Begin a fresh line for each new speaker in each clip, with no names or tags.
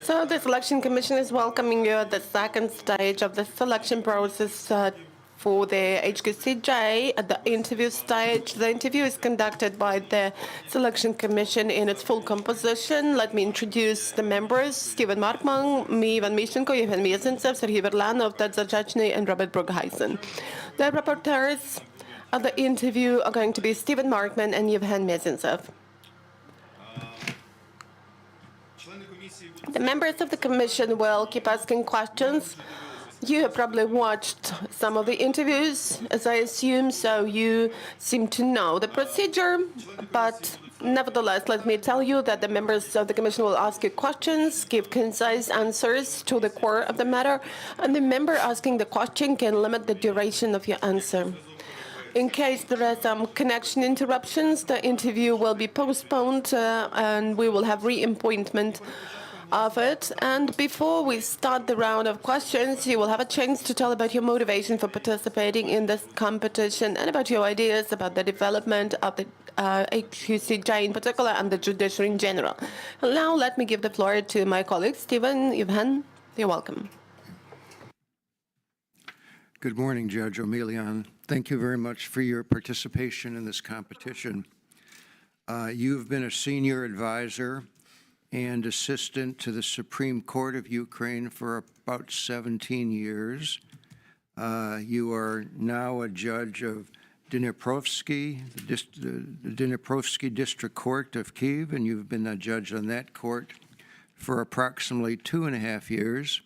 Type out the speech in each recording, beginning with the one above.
So the Selection Commission is welcoming you at the second stage of the selection process for the HQCJ. At the interview stage, the interview is conducted by the Selection Commission in its full composition. Let me introduce the members: Steven Markman, Ivan Mishchenko, Yevhen Mezentsev, Serhiy Verlanov, Ted Zachachny, and Robert Brugheisen. The rapporteurs of the interview are going to be Steven Markman and Yevhen Mezentsev. The members of the Commission will keep asking questions. You have probably watched some of the interviews, as I assume, so you seem to know the procedure. But nevertheless, let me tell you that the members of the Commission will ask you questions, give concise answers to the core of the matter, and the member asking the question can limit the duration of your answer. In case there are some connection interruptions, the interview will be postponed and we will have re-appointment of it. And before we start the round of questions, you will have a chance to tell about your motivation for participating in this competition and about your ideas about the development of the HQCJ in particular and the judiciary in general. And now let me give the floor to my colleague, Steven, Yevhen. You're welcome.
Good morning, Judge Omelian. Thank you very much for your participation in this competition. You've been a senior advisor and assistant to the Supreme Court of Ukraine for about 17 years. You are now a judge of Dniprovsky, the Dniprovsky District Court of Kyiv, and you've been a judge on that court for approximately 2.5 years.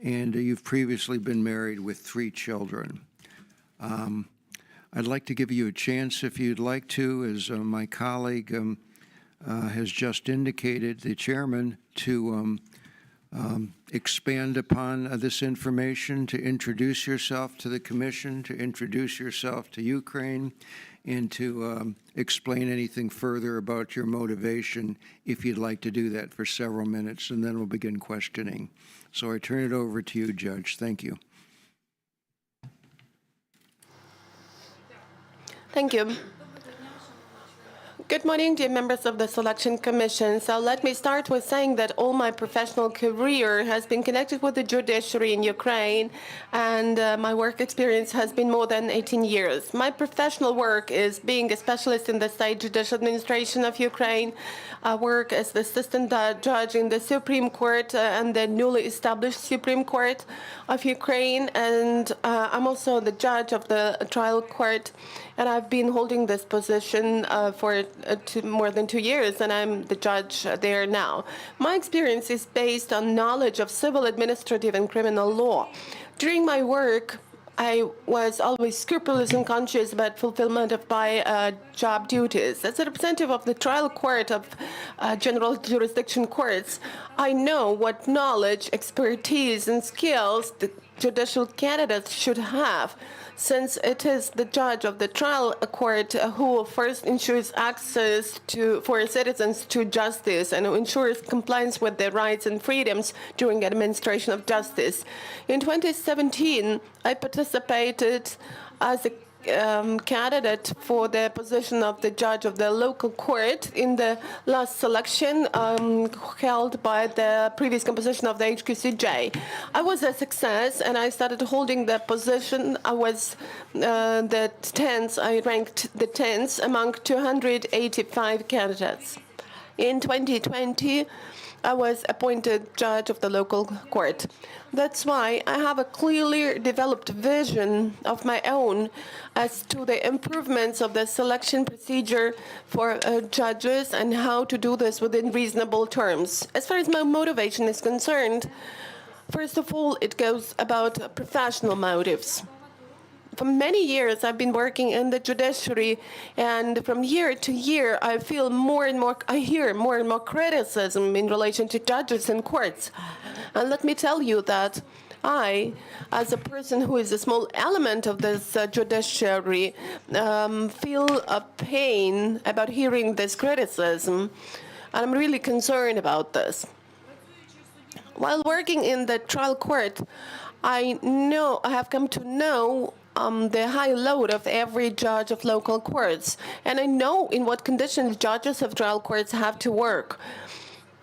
And you've previously been married with 3 children. I'd like to give you a chance, if you'd like to, as my colleague has just indicated, the chairman, to expand upon this information, to introduce yourself to the Commission, to introduce yourself to Ukraine, and to explain anything further about your motivation, if you'd like to do that for several minutes, and then we'll begin questioning. So I turn it over to you, Judge. Thank you.
Thank you. Good morning, dear members of the Selection Commission. So let me start with saying that all my professional career has been connected with the judiciary in Ukraine, and my work experience has been more than 18 years. My professional work is being a specialist in the State Judicial Administration of Ukraine. I work as the assistant judge in the Supreme Court and the newly established Supreme Court of Ukraine, and I'm also the judge of the trial court, and I've been holding this position for more than 2 years, and I'm the judge there now. My experience is based on knowledge of civil, administrative, and criminal law. During my work, I was always scrupulous and conscious about fulfillment of my job duties. As a representative of the trial court of general jurisdiction courts, I know what knowledge, expertise, and skills the judicial candidates should have, since it is the judge of the trial court who first ensures access for citizens to justice and who ensures compliance with their rights and freedoms during administration of justice. In 2017, I participated as a candidate for the position of the judge of the local court in the last selection held by the previous composition of the HQCJ. I was a success, and I started holding the position. I was the 10th, I ranked the 10th among 285 candidates. In 2020, I was appointed judge of the local court. That's why I have a clearly developed vision of my own as to the improvements of the selection procedure for judges and how to do this within reasonable terms. As far as my motivation is concerned, first of all, it goes about professional motives. For many years, I've been working in the judiciary, and from year to year, I hear more and more criticism in relation to judges and courts. And let me tell you that I, as a person who is a small element of this judiciary, feel a pain about hearing this criticism, and I'm really concerned about this. While working in the trial court, I have come to know the high load of every judge of local courts, and I know in what conditions judges of trial courts have to work.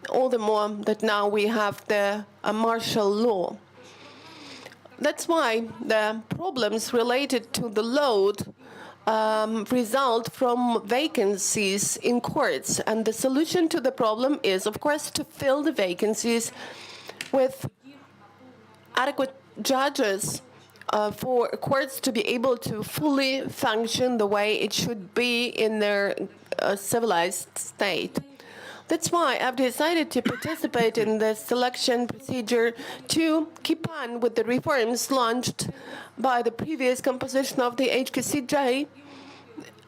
all the more that now we have the martial law. That's why the problems related to the load result from vacancies in courts. And the solution to the problem is, of course, to fill the vacancies with adequate judges for courts to be able to fully function the way it should be in their civilized state. That's why I've decided to participate in the selection procedure to keep on with the reforms launched by the previous composition of the HQCJ.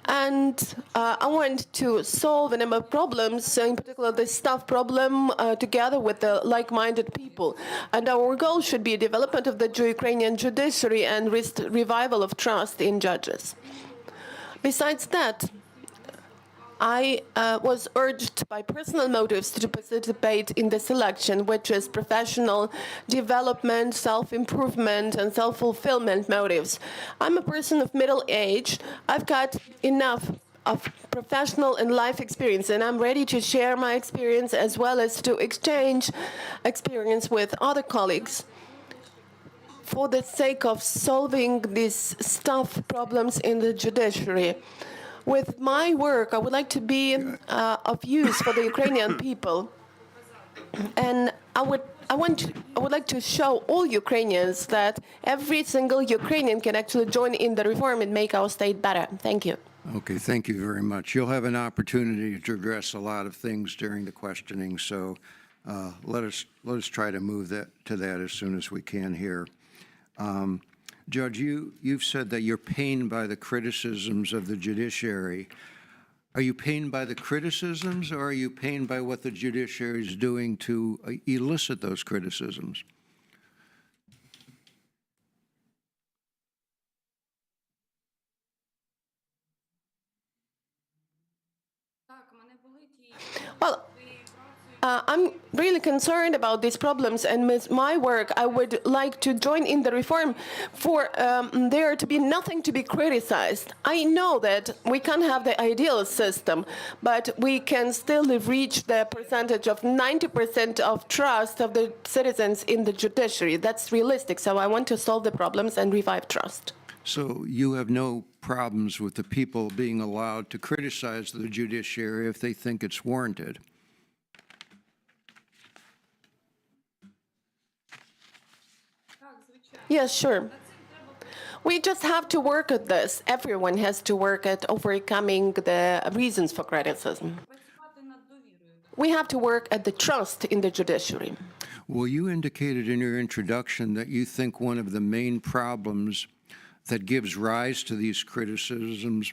And I want to solve a number of problems, in particular the staff problem, together with the like-minded people. And our goal should be development of the Ukrainian judiciary and revival of trust in judges. Besides that, I was urged by personal motives to participate in the selection, which is professional development, self-improvement, and self-fulfillment motives. I'm a person of middle age. I've got enough of professional and life experience, and I'm ready to share my experience as well as to exchange experience with other colleagues for the sake of solving these staff problems in the judiciary. With my work, I would like to be of use for the Ukrainian people, and I would like to show all Ukrainians that every single Ukrainian can actually join in the reform and make our state better. Thank you.
Okay, thank you very much. You'll have an opportunity to address a lot of things during the questioning, so let us try to move to that as soon as we can here. Judge, you've said that you're pained by the criticisms of the judiciary. Are you pained by the criticisms, or are you pained by what the judiciary is doing to elicit those criticisms?
Well, I'm really concerned about these problems, and with my work, I would like to join in the reform for there to be nothing to be criticized. I know that we can't have the ideal system, but we can still reach the percentage of 90% of trust of the citizens in the judiciary. That's realistic, so I want to solve the problems and revive trust.
So you have no problems with the people being allowed to criticize the judiciary if they think it's warranted?
Yes, sure. We just have to work at this. Everyone has to work at overcoming the reasons for criticism. We have to work at the trust in the judiciary.
Well, you indicated in your introduction that you think one of the main problems that gives rise to these criticisms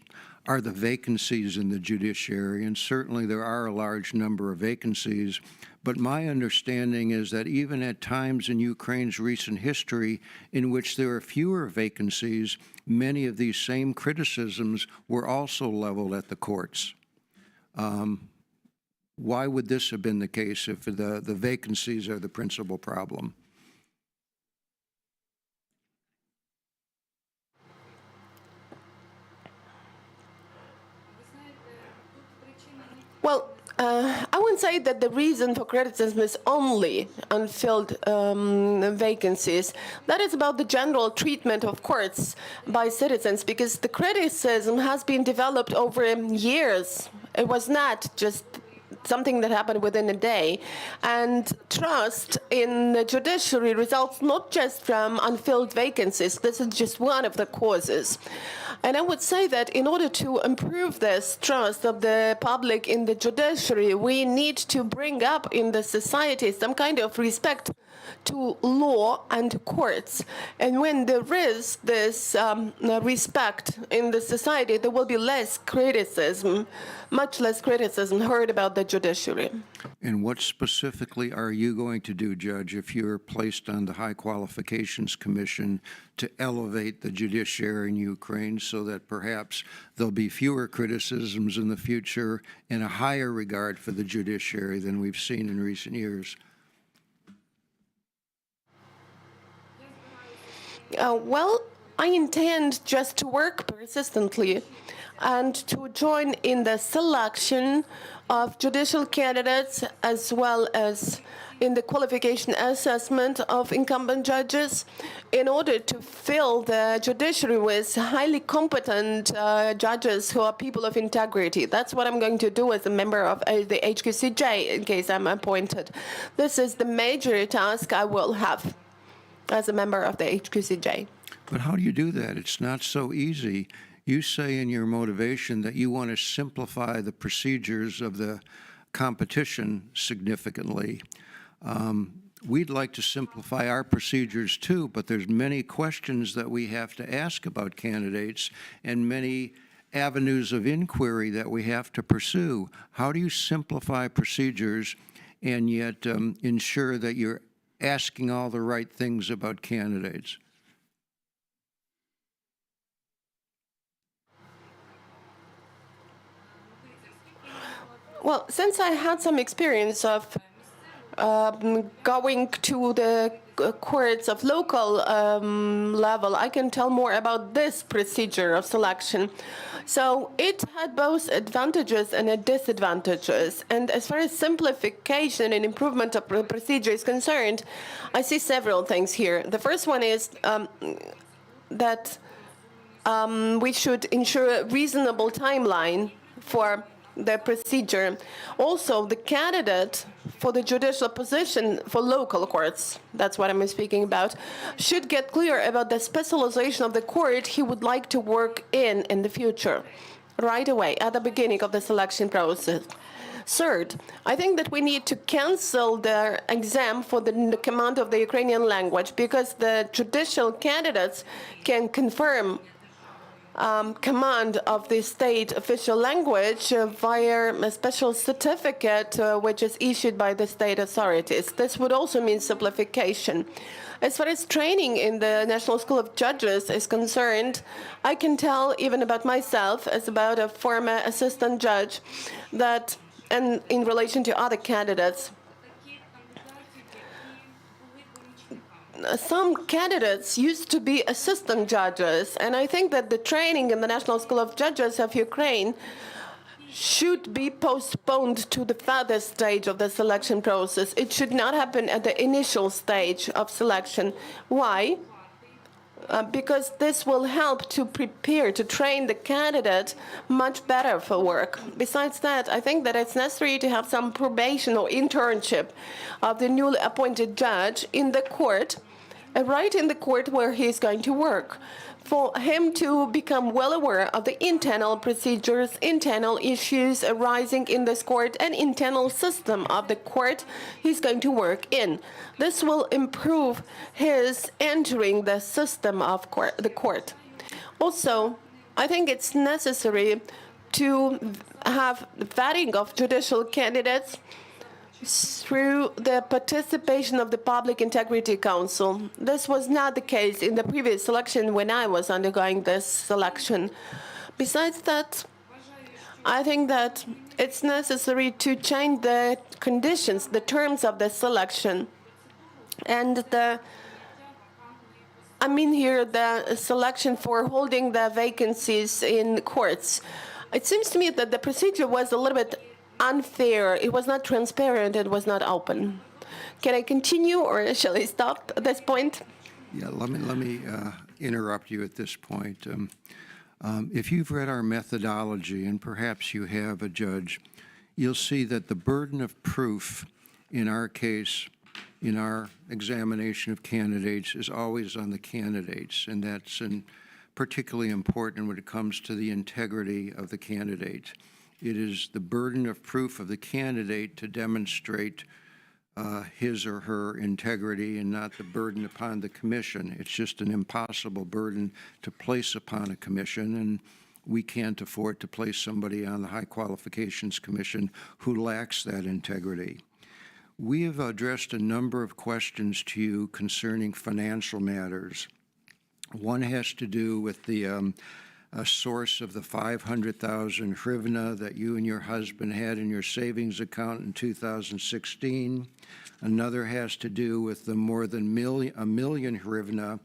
are the vacancies in the judiciary, and certainly there are a large number of vacancies. But my understanding is that even at times in Ukraine's recent history in which there are fewer vacancies, many of these same criticisms were also leveled at the courts. Why would this have been the case if the vacancies are the principal problem?
Well, I wouldn't say that the reason for criticism is only unfilled vacancies. That is about the general treatment of courts by citizens, because the criticism has been developed over years. It was not just something that happened within a day. And trust in the judiciary results not just from unfilled vacancies. This is just one of the causes. And I would say that in order to improve this trust of the public in the judiciary, we need to bring up in the society some kind of respect to law and courts. And when there is this respect in the society, there will be less criticism, much less criticism heard about the judiciary.
And what specifically are you going to do, Judge, if you're placed on the High Qualifications Commission to elevate the judiciary in Ukraine so that perhaps there'll be fewer criticisms in the future and a higher regard for the judiciary than we've seen in recent years?
Well, I intend just to work persistently and to join in the selection of judicial candidates as well as in the qualification assessment of incumbent judges in order to fill the judiciary with highly competent judges who are people of integrity. That's what I'm going to do as a member of the HQCJ in case I'm appointed. This is the major task I will have as a member of the HQCJ.
But how do you do that? It's not so easy. You say in your motivation that you want to simplify the procedures of the competition significantly. We'd like to simplify our procedures too, but there's many questions that we have to ask about candidates and many avenues of inquiry that we have to pursue. How do you simplify procedures and yet ensure that you're asking all the right things about candidates?
Well, since I had some experience of going to the courts of local level, I can tell more about this procedure of selection. So it had both advantages and disadvantages. And as far as simplification and improvement of the procedure is concerned, I see several things here. The first one is that we should ensure a reasonable timeline for the procedure. Also, the candidate for the judicial position for local courts, that's what I'm speaking about, should get clear about the specialization of the court he would like to work in the future, right away, at the beginning of the selection process. Third, I think that we need to cancel the exam for the command of the Ukrainian language because the judicial candidates can confirm command of the state official language via a special certificate which is issued by the state authorities. This would also mean simplification. As far as training in the National School of Judges is concerned, I can tell even about myself as about a former assistant judge that, and in relation to other candidates, some candidates used to be assistant judges, and I think that the training in the National School of Judges of Ukraine should be postponed to the further stage of the selection process. It should not happen at the initial stage of selection. Why? Because this will help to prepare, to train the candidate much better for work. Besides that, I think that it's necessary to have some probation or internship of the newly appointed judge in the court, right in the court where he is going to work, for him to become well aware of the internal procedures, internal issues arising in this court, and internal system of the court he's going to work in. This will improve his entering the system of the court. Also, I think it's necessary to have vetting of judicial candidates through the participation of the Public Integrity Council. This was not the case in the previous election when I was undergoing this selection. Besides that, I think that it's necessary to change the conditions, the terms of the selection. And the selection for holding the vacancies in courts. It seems to me that the procedure was a little bit unfair. It was not transparent. It was not open. Can I continue, or shall I stop at this point?
Yeah, let me interrupt you at this point. If you've read our methodology, and perhaps you have, a judge, you'll see that the burden of proof in our case, in our examination of candidates, is always on the candidates, and that's particularly important when it comes to the integrity of the candidate. It is the burden of proof of the candidate to demonstrate his or her integrity and not the burden upon the commission. It's just an impossible burden to place upon a commission, and we can't afford to place somebody on the High Qualifications Commission who lacks that integrity. We have addressed a number of questions to you concerning financial matters. One has to do with the a source of the 500,000 hryvnia that you and your husband had in your savings account in 2016. Another has to do with the more than a million hryvnia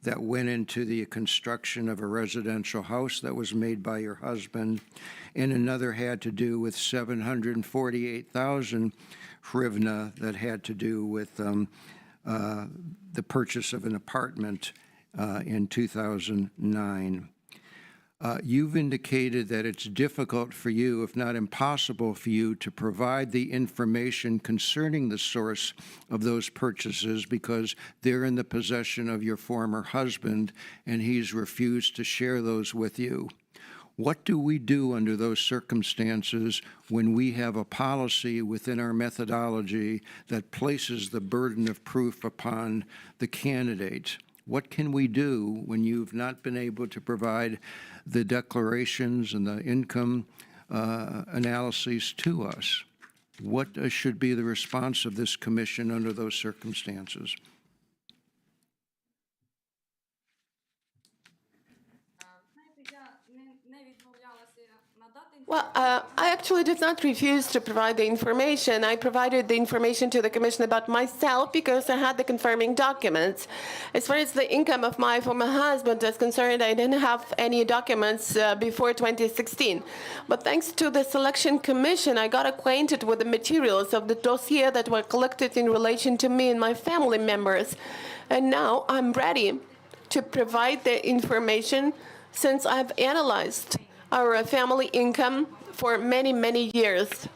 that went into the construction of a residential house that was made by your husband, and another had to do with 748,000 hryvnia that had to do with the purchase of an apartment in 2009. You've indicated that it's difficult for you, if not impossible for you, to provide the information concerning the source of those purchases because they're in the possession of your former husband and he's refused to share those with you. What do we do under those circumstances when we have a policy within our methodology that places the burden of proof upon the candidate? What can we do when you've not been able to provide the declarations and the income analyses to us? What should be the response of this commission under those circumstances?
Well, I actually did not refuse to provide the information. I provided the information to the Commission about myself because I had the confirming documents. As far as the income of my former husband is concerned, I didn't have any documents before 2016. But thanks to the Selection Commission, I got acquainted with the materials of the dossier that were collected in relation to me and my family members. And now I'm ready to provide the information since I've analyzed our family income for many, many years.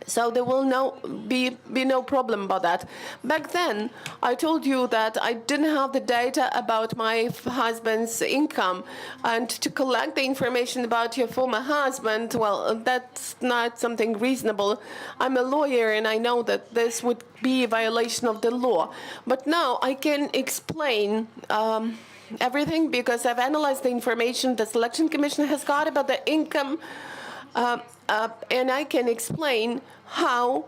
So there will be no problem about that. Back then, I told you that I didn't have the data about my husband's income. And to collect the information about your former husband, well, that's not something reasonable. I'm a lawyer and I know that this would be a violation of the law. But now I can explain everything because I've analyzed the information the Selection Commission has got about the income, and I can explain how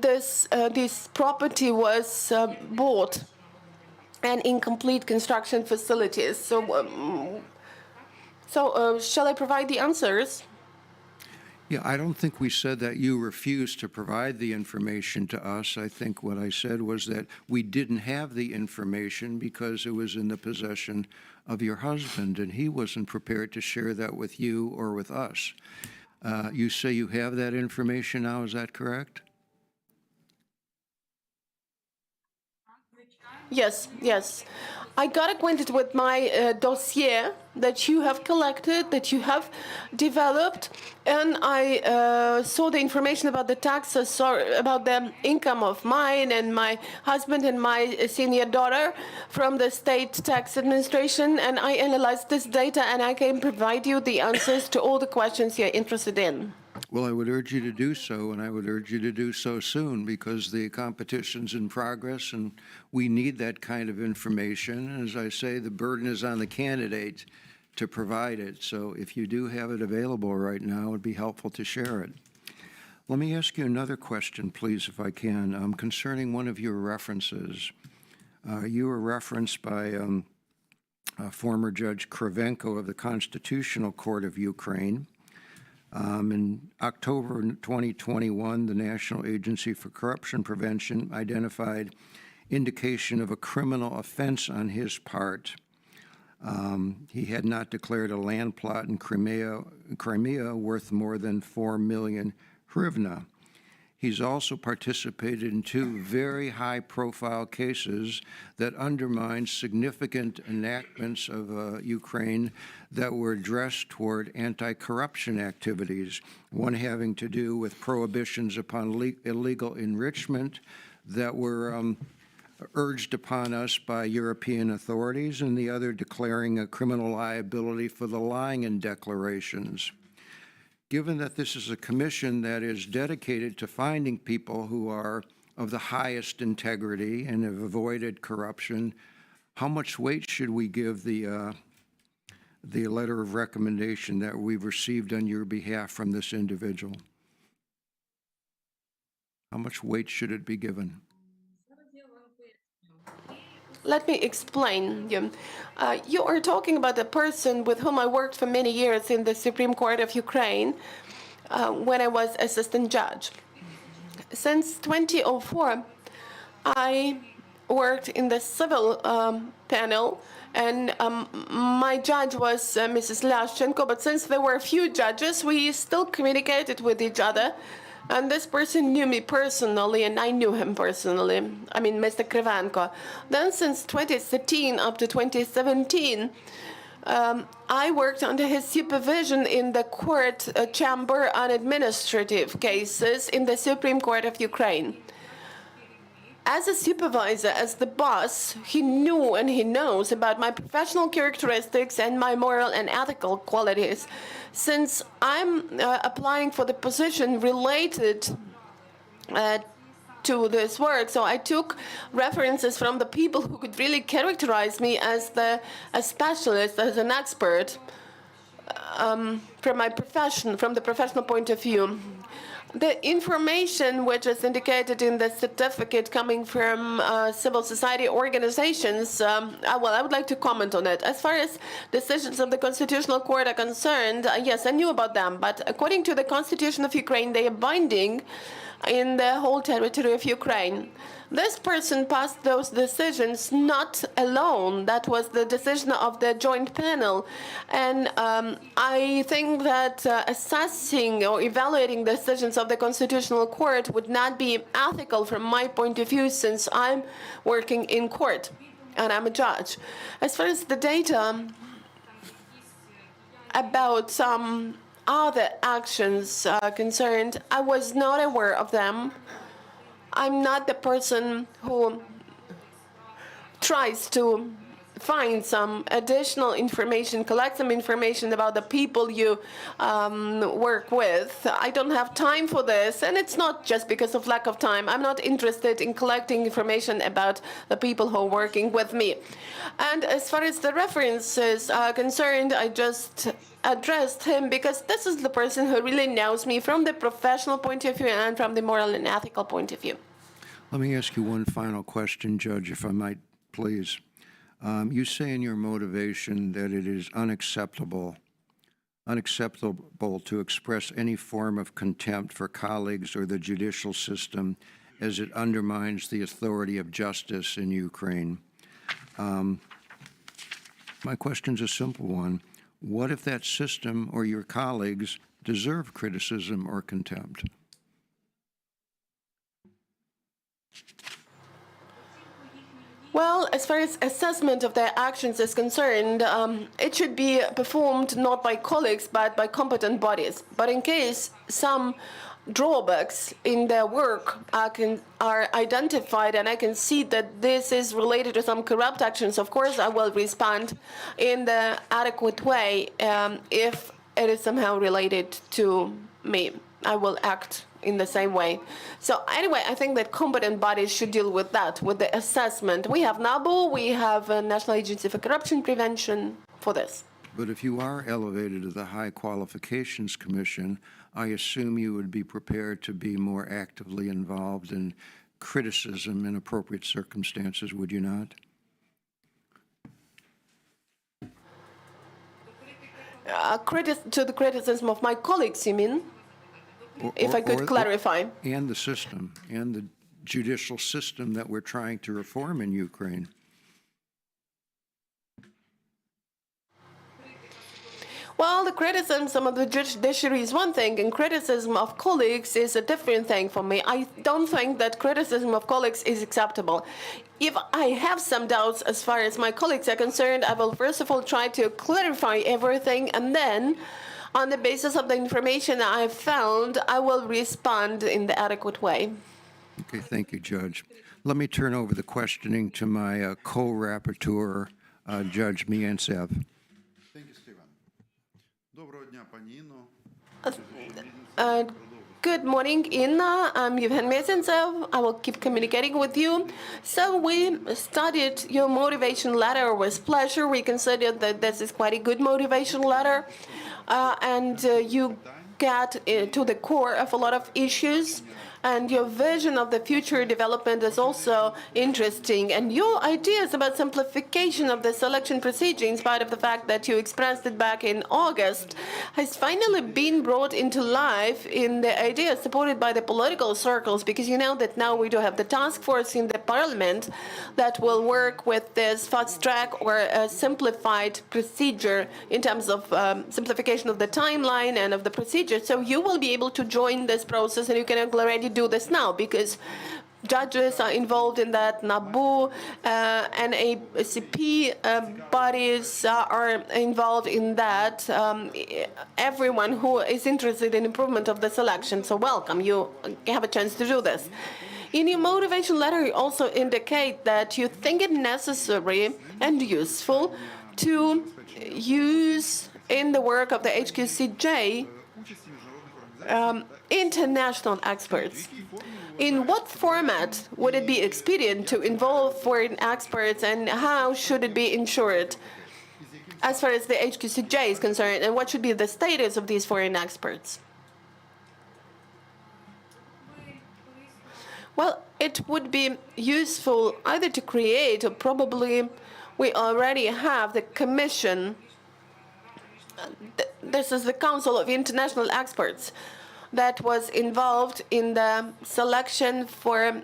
this property was bought and incomplete construction facilities. So, shall I provide the answers?
Yeah, I don't think we said that you refused to provide the information to us. I think what I said was that we didn't have the information because it was in the possession of your husband, and he wasn't prepared to share that with you or with us. You say you have that information now, is that correct?
Yes, yes. I got acquainted with my dossier that you have collected, that you have developed, and I saw the information about the taxes, or about the income of mine and my husband and my senior daughter from the state tax administration, and I analyzed this data and I can provide you the answers to all the questions you're interested in.
Well, I would urge you to do so, and I would urge you to do so soon because the competition's in progress and we need that kind of information. As I say, the burden is on the candidate to provide it. So if you do have it available right now, it would be helpful to share it. Let me ask you another question, please, if I can, concerning one of your references. You were referenced by former Judge Kravchenko of the Constitutional Court of Ukraine. In October 2021, the National Agency for Corruption Prevention identified indication of a criminal offense on his part. He had not declared a land plot in Crimea worth more than 4 million hryvnia. He's also participated in 2 very high-profile cases that undermine significant enactments of Ukraine that were addressed toward anti-corruption activities, one having to do with prohibitions upon illegal enrichment that were urged upon us by European authorities, and the other declaring a criminal liability for the lying in declarations. Given that this is a commission that is dedicated to finding people who are of the highest integrity and have avoided corruption, how much weight should we give the letter of recommendation that we've received on your behalf from this individual? How much weight should it be given?
Let me explain. You are talking about a person with whom I worked for many years in the Supreme Court of Ukraine when I was assistant judge. Since 2004, I worked in the civil panel, and my judge was Mrs. Lashchenko, but since there were a few judges, we still communicated with each other. And this person knew me personally, and I knew him personally. I mean, Mr. Krivanko. Then since 2013 up to 2017, I worked under his supervision in the court chamber on administrative cases in the Supreme Court of Ukraine. As a supervisor, as the boss, he knew and he knows about my professional characteristics and my moral and ethical qualities. Since I'm applying for the position related to this work, so I took references from the people who could really characterize me as a specialist, as an expert from my profession, from the professional point of view. The information which is indicated in the certificate coming from civil society organizations, well, I would like to comment on it. As far as decisions of the Constitutional Court are concerned, yes, I knew about them, but according to the Constitution of Ukraine, they are binding in the whole territory of Ukraine. This person passed those decisions not alone. That was the decision of the joint panel. And I think that assessing or evaluating decisions of the Constitutional Court would not be ethical from my point of view, since I'm working in court and I'm a judge. As far as the data about some other actions concerned, I was not aware of them. I'm not the person who tries to find some additional information, collect some information about the people you work with. I don't have time for this, and it's not just because of lack of time. I'm not interested in collecting information about the people who are working with me. And as far as the references are concerned, I just addressed him because this is the person who really knows me from the professional point of view and from the moral and ethical point of view.
Let me ask you one final question, Judge, if I might, please. You say in your motivation that it is unacceptable to express any form of contempt for colleagues or the judicial system as it undermines the authority of justice in Ukraine. My question's a simple one. What if that system or your colleagues deserve criticism or contempt?
Well, as far as assessment of their actions is concerned, it should be performed not by colleagues but by competent bodies. But in case some drawbacks in their work are identified and I can see that this is related to some corrupt actions, of course I will respond in the adequate way. If it is somehow related to me, I will act in the same way. So anyway, I think that competent bodies should deal with that, with the assessment. We have NABU, we have a National Agency for Corruption Prevention for this.
But if you are elevated to the High Qualifications Commission, I assume you would be prepared to be more actively involved in criticism in appropriate circumstances, would you not?
To the criticism of my colleagues, you mean? If I could clarify.
And the system, and the judicial system that we're trying to reform in Ukraine.
Well, the criticism of the judiciary is one thing, and criticism of colleagues is a different thing for me. I don't think that criticism of colleagues is acceptable. If I have some doubts as far as my colleagues are concerned, I will first of all try to clarify everything, and then on the basis of the information I have found, I will respond in the adequate way.
Okay, thank you, Judge. Let me turn over the questioning to my co-rapporteur, Judge Mientsev.
Thank you, Stephen. Доброго дня, пані Інно.
Good morning, Inna. I'm Yevhen Mezentsev. I will keep communicating with you. So we studied your motivation letter with pleasure. We considered that this is quite a good motivation letter. And you get to the core of a lot of issues. and your vision of the future development is also interesting. And your ideas about simplification of the selection procedure, in spite of the fact that you expressed it back in August, has finally been brought into life in the ideas supported by the political circles, because you know that now we do have the task force in the parliament that will work with this fast track or a simplified procedure in terms of simplification of the timeline and of the procedure. So you will be able to join this process, and you can already do this now because judges are involved in that. NABU, NACP bodies are involved in that. Everyone who is interested in improvement of the selection. So welcome, you have a chance to do this. In your motivation letter, you also indicate that you think it necessary and useful to use in the work of the HQCJ international experts. In what format would it be expedient to involve foreign experts, and how should it be ensured as far as the HQCJ is concerned, and what should be the status of these foreign experts? Well, it would be useful either to create, or probably we already have the commission. This is the Council of International Experts that was involved in the selection for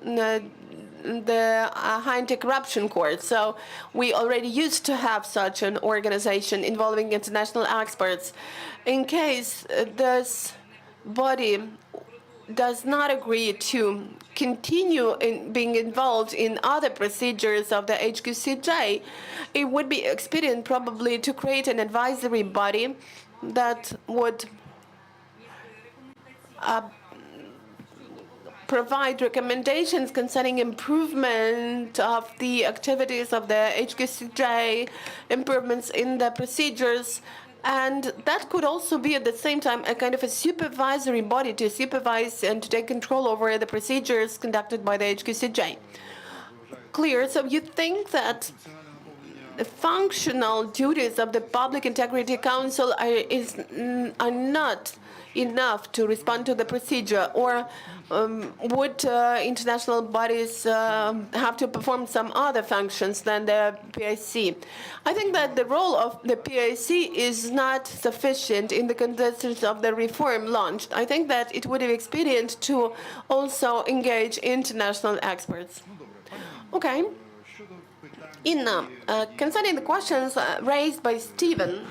the High Anti-Corruption Court. So we already used to have such an organization involving international experts. In case this body does not agree to continue in being involved in other procedures of the HQCJ, it would be expedient probably to create an advisory body that would provide recommendations concerning improvement of the activities of the HQCJ, improvements in the procedures, and that could also be at the same time a kind of a supervisory body to supervise and to take control over the procedures conducted by the HQCJ. Clear? So you think that the functional duties of the Public Integrity Council are not enough to respond to the procedure, or would international bodies have to perform some other functions than the PIC? I think that the role of the PIC is not sufficient in the conditions of the reform launched. I think that it would be expedient to also engage international experts. Okay. Inna, concerning the questions raised by Stephen,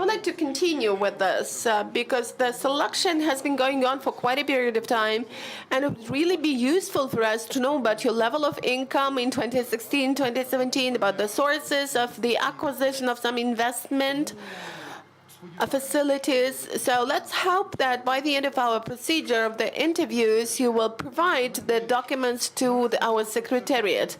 I'd like to continue with this because the selection has been going on for quite a period of time, and it would really be useful for us to know about your level of income in 2016, 2017, about the sources of the acquisition of some investment facilities. So let's hope that by the end of our procedure of the interviews, you will provide the documents to our secretariat.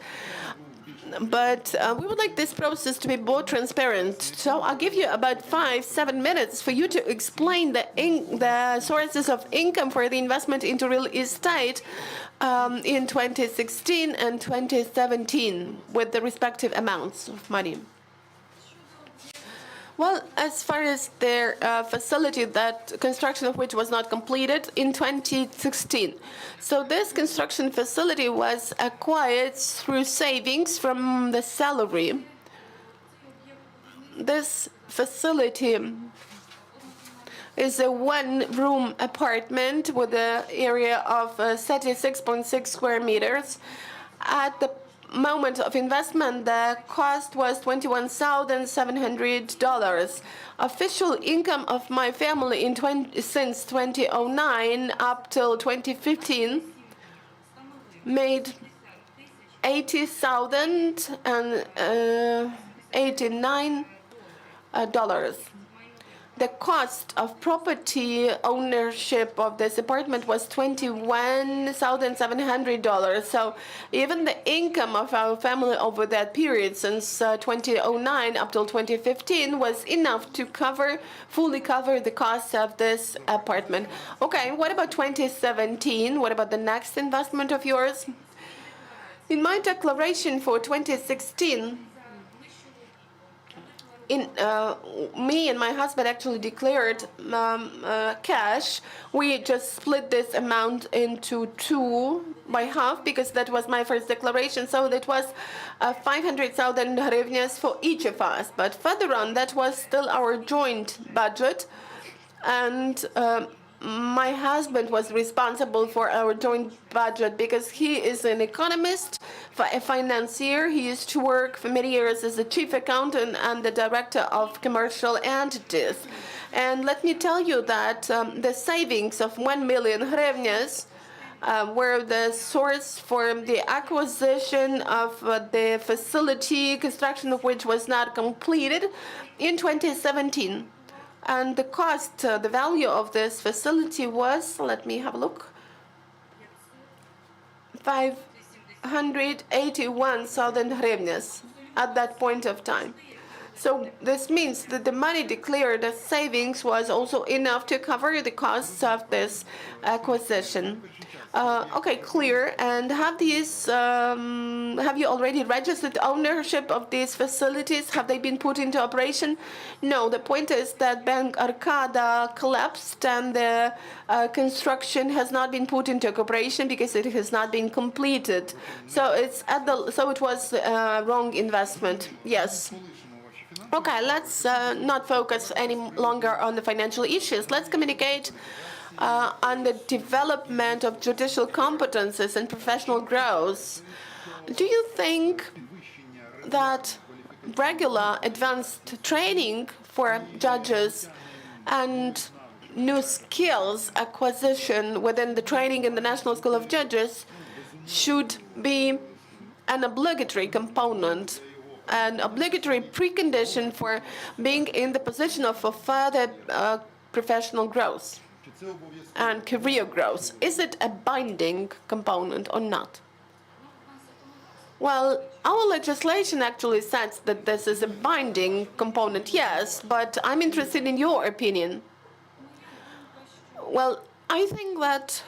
But we would like this process to be more transparent. So I'll give you about 5-7 minutes for you to explain the sources of income for the investment into real estate in 2016 and 2017 with the respective amounts of money. Well, as far as their facility, that construction of which was not completed in 2016. So this construction facility was acquired through savings from the salary. This facility is a one-room apartment with an area of 36.6 square meters. At the moment of investment, the cost was $21,700. Official income of my family since 2009 up till 2015 made $80,089. The cost of property ownership of this apartment was $21,700. So even the income of our family over that period, since 2009 up till 2015, was enough to fully cover the cost of this apartment. Okay, what about 2017? What about the next investment of yours? In my declaration for 2016, me and my husband actually declared cash. We just split this amount into two by half because that was my first declaration. So that was 500,000 hryvnias for each of us. But further on, that was still our joint budget. And my husband was responsible for our joint budget because he is an economist, a financier. He used to work for many years as a chief accountant and the director of commercial entities. And let me tell you that the savings of 1 million hryvnias were the source for the acquisition of the facility, construction of which was not completed in 2017. And the cost, the value of this facility was, let me have a look, 581,000 hryvnias at that point of time. So this means that the money declared as savings was also enough to cover the costs of this acquisition. Okay, clear. And have you already registered ownership of these facilities? Have they been put into operation? No, the point is that Bank Arkada collapsed and the construction has not been put into operation because it has not been completed. So it was a wrong investment. Yes. Okay, let's not focus any longer on the financial issues. Let's communicate on the development of judicial competences and professional growth. Do you think that regular advanced training for judges and new skills acquisition within the training in the National School of Judges should be an obligatory component, an obligatory precondition for being in the position of further professional growth and career growth? Is it a binding component or not? Well, our legislation actually says that this is a binding component, yes, but I'm interested in your opinion. Well, I think that,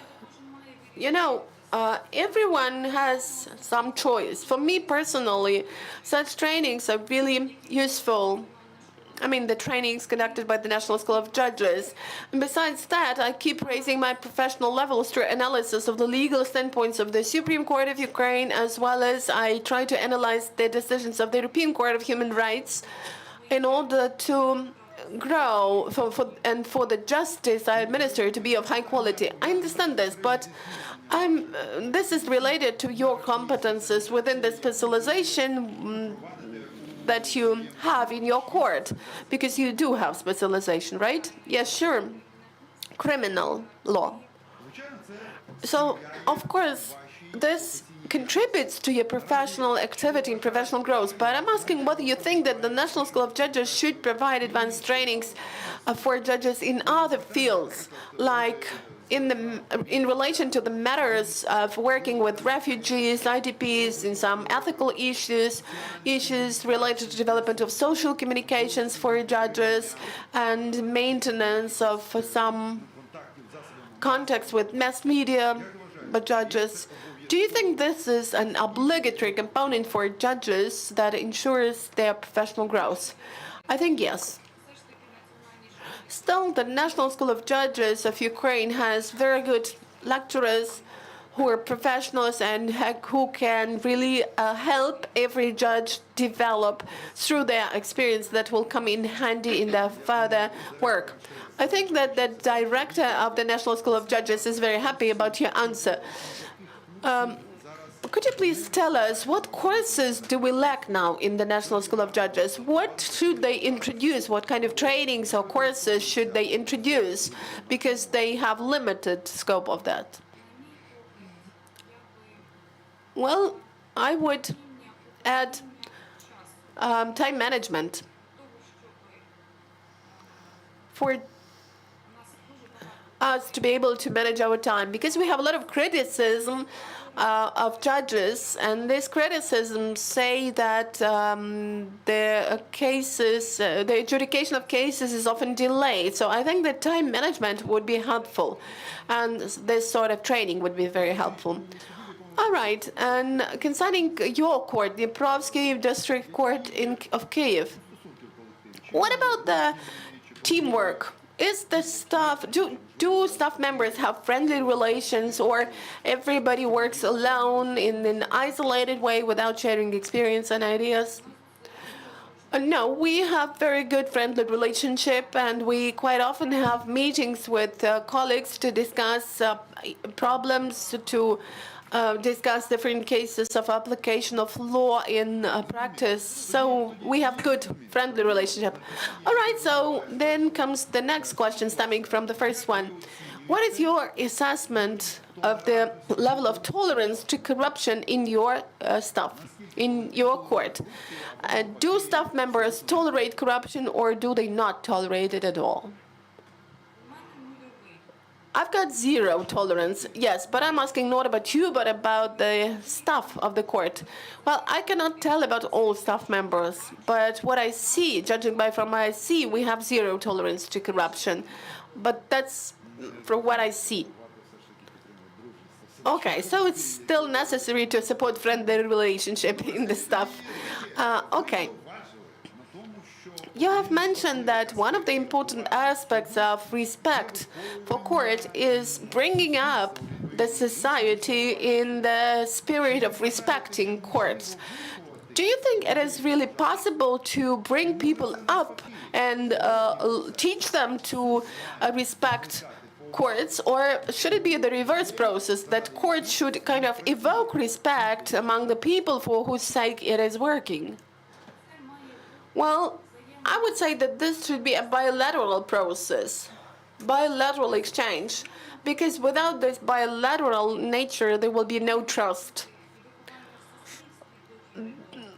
everyone has some choice. For me personally, such trainings are really useful. I mean, the trainings conducted by the National School of Judges. And besides that, I keep raising my professional levels through analysis of the legal standpoints of the Supreme Court of Ukraine, as well as I try to analyze the decisions of the European Court of Human Rights in order to grow for the justice I administer to be of high quality. I understand this, but this is related to your competences within the specialization that you have in your court, because you do have specialization, right? Yes, sure. Criminal law. So, of course, this contributes to your professional activity and professional growth. But I'm asking whether you think that the National School of Judges should provide advanced trainings for judges in other fields, like in relation to the matters of working with refugees, IDPs, in some ethical issues related to development of social communications for judges, and maintenance of some contacts with mass media by judges. Do you think this is an obligatory component for judges that ensures their professional growth? I think yes. Still, the National School of Judges of Ukraine has very good lecturers who are professionals and who can really help every judge develop through their experience that will come in handy in their further work. I think that the director of the National School of Judges is very happy about your answer. Could you please tell us what courses do we lack now in the National School of Judges? What should they introduce? What kind of trainings or courses should they introduce? Because they have limited scope of that. Well, I would add time management. For us to be able to manage our time, because we have a lot of criticism of judges, and these criticisms say that the adjudication of cases is often delayed. So I think that time management would be helpful, and this sort of training would be very helpful. All right, and concerning your court, the Dniprovsky District Court of Kyiv, What about the teamwork? Is the staff, do staff members have friendly relations, or everybody works alone in an isolated way without sharing experience and ideas? No, we have very good friendly relationship, and we quite often have meetings with colleagues to discuss problems, to discuss different cases of application of law in practice. So we have good friendly relationship. All right, so then comes the next question stemming from the first one. What is your assessment of the level of tolerance to corruption in your staff, in your court? Do staff members tolerate corruption, or do they not tolerate it at all? I've got zero tolerance, yes, but I'm asking not about you, but about the staff of the court. Well, I cannot tell about all staff members, but what I see, judging by from what I see, we have zero tolerance to corruption. But that's from what I see. Okay, so it's still necessary to support friendly relationship in the staff. Okay. You have mentioned that one of the important aspects of respect for court is bringing up the society in the spirit of respecting courts. Do you think it is really possible to bring people up and teach them to respect courts, or should it be the reverse process, that courts should kind of evoke respect among the people for whose sake it is working? Well, I would say that this should be a bilateral process, bilateral exchange, because without this bilateral nature, there will be no trust.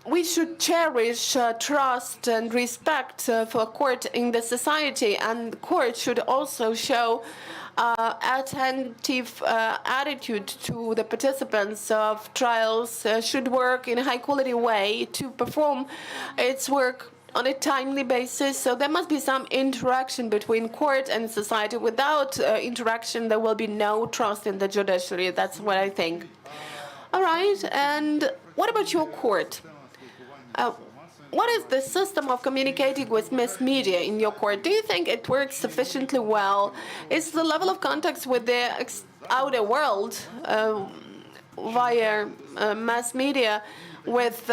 We should cherish trust and respect for court in the society, and court should also show attentive attitude to the participants of trials, should work in a high quality way to perform its work on a timely basis. So there must be some interaction between court and society. Without interaction, there will be no trust in the judiciary. That's what I think. All right, and what about your court? What is the system of communicating with mass media in your court? Do you think it works sufficiently well? Is the level of contacts with the outer world via mass media, with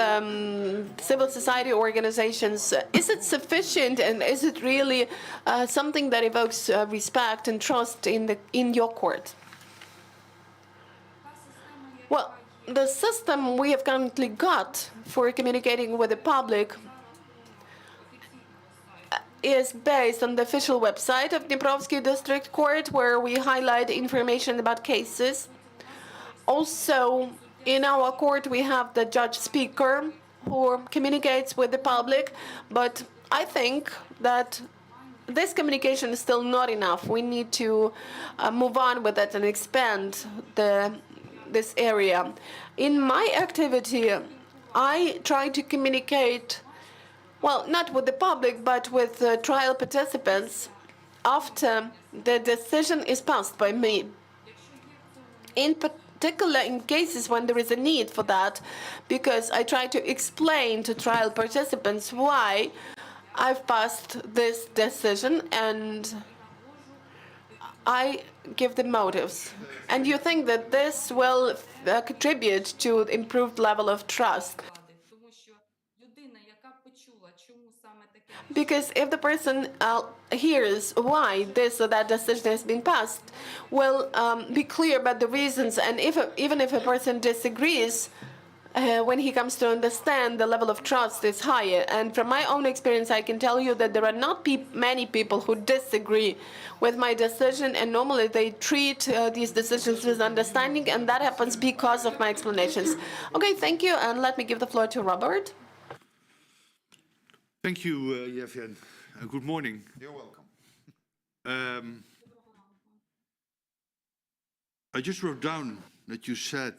civil society organizations, is it sufficient, and is it really something that evokes respect and trust in your court? Well, the system we have currently got for communicating with the public is based on the official website of Dniprovsky District Court, where we highlight information about cases. Also, in our court, we have the judge speaker who communicates with the public, but I think that this communication is still not enough. We need to move on with it and expand this area. In my activity, I try to communicate, well, not with the public, but with trial participants after the decision is passed by me. In particular, in cases when there is a need for that, because I try to explain to trial participants why I've passed this decision, and I give the motives. And you think that this will contribute to improved level of trust? Because if the person hears why this or that decision has been passed, will be clear about the reasons, and even if a person disagrees, when he comes to understand, the level of trust is higher. And from my own experience, I can tell you that there are not many people who disagree with my decision, and normally they treat these decisions with understanding, and that happens because of my explanations. Okay, thank you, and let me give the floor to Robert.
Thank you, Yevgen. Good morning.
You're welcome.
I just wrote down that you said,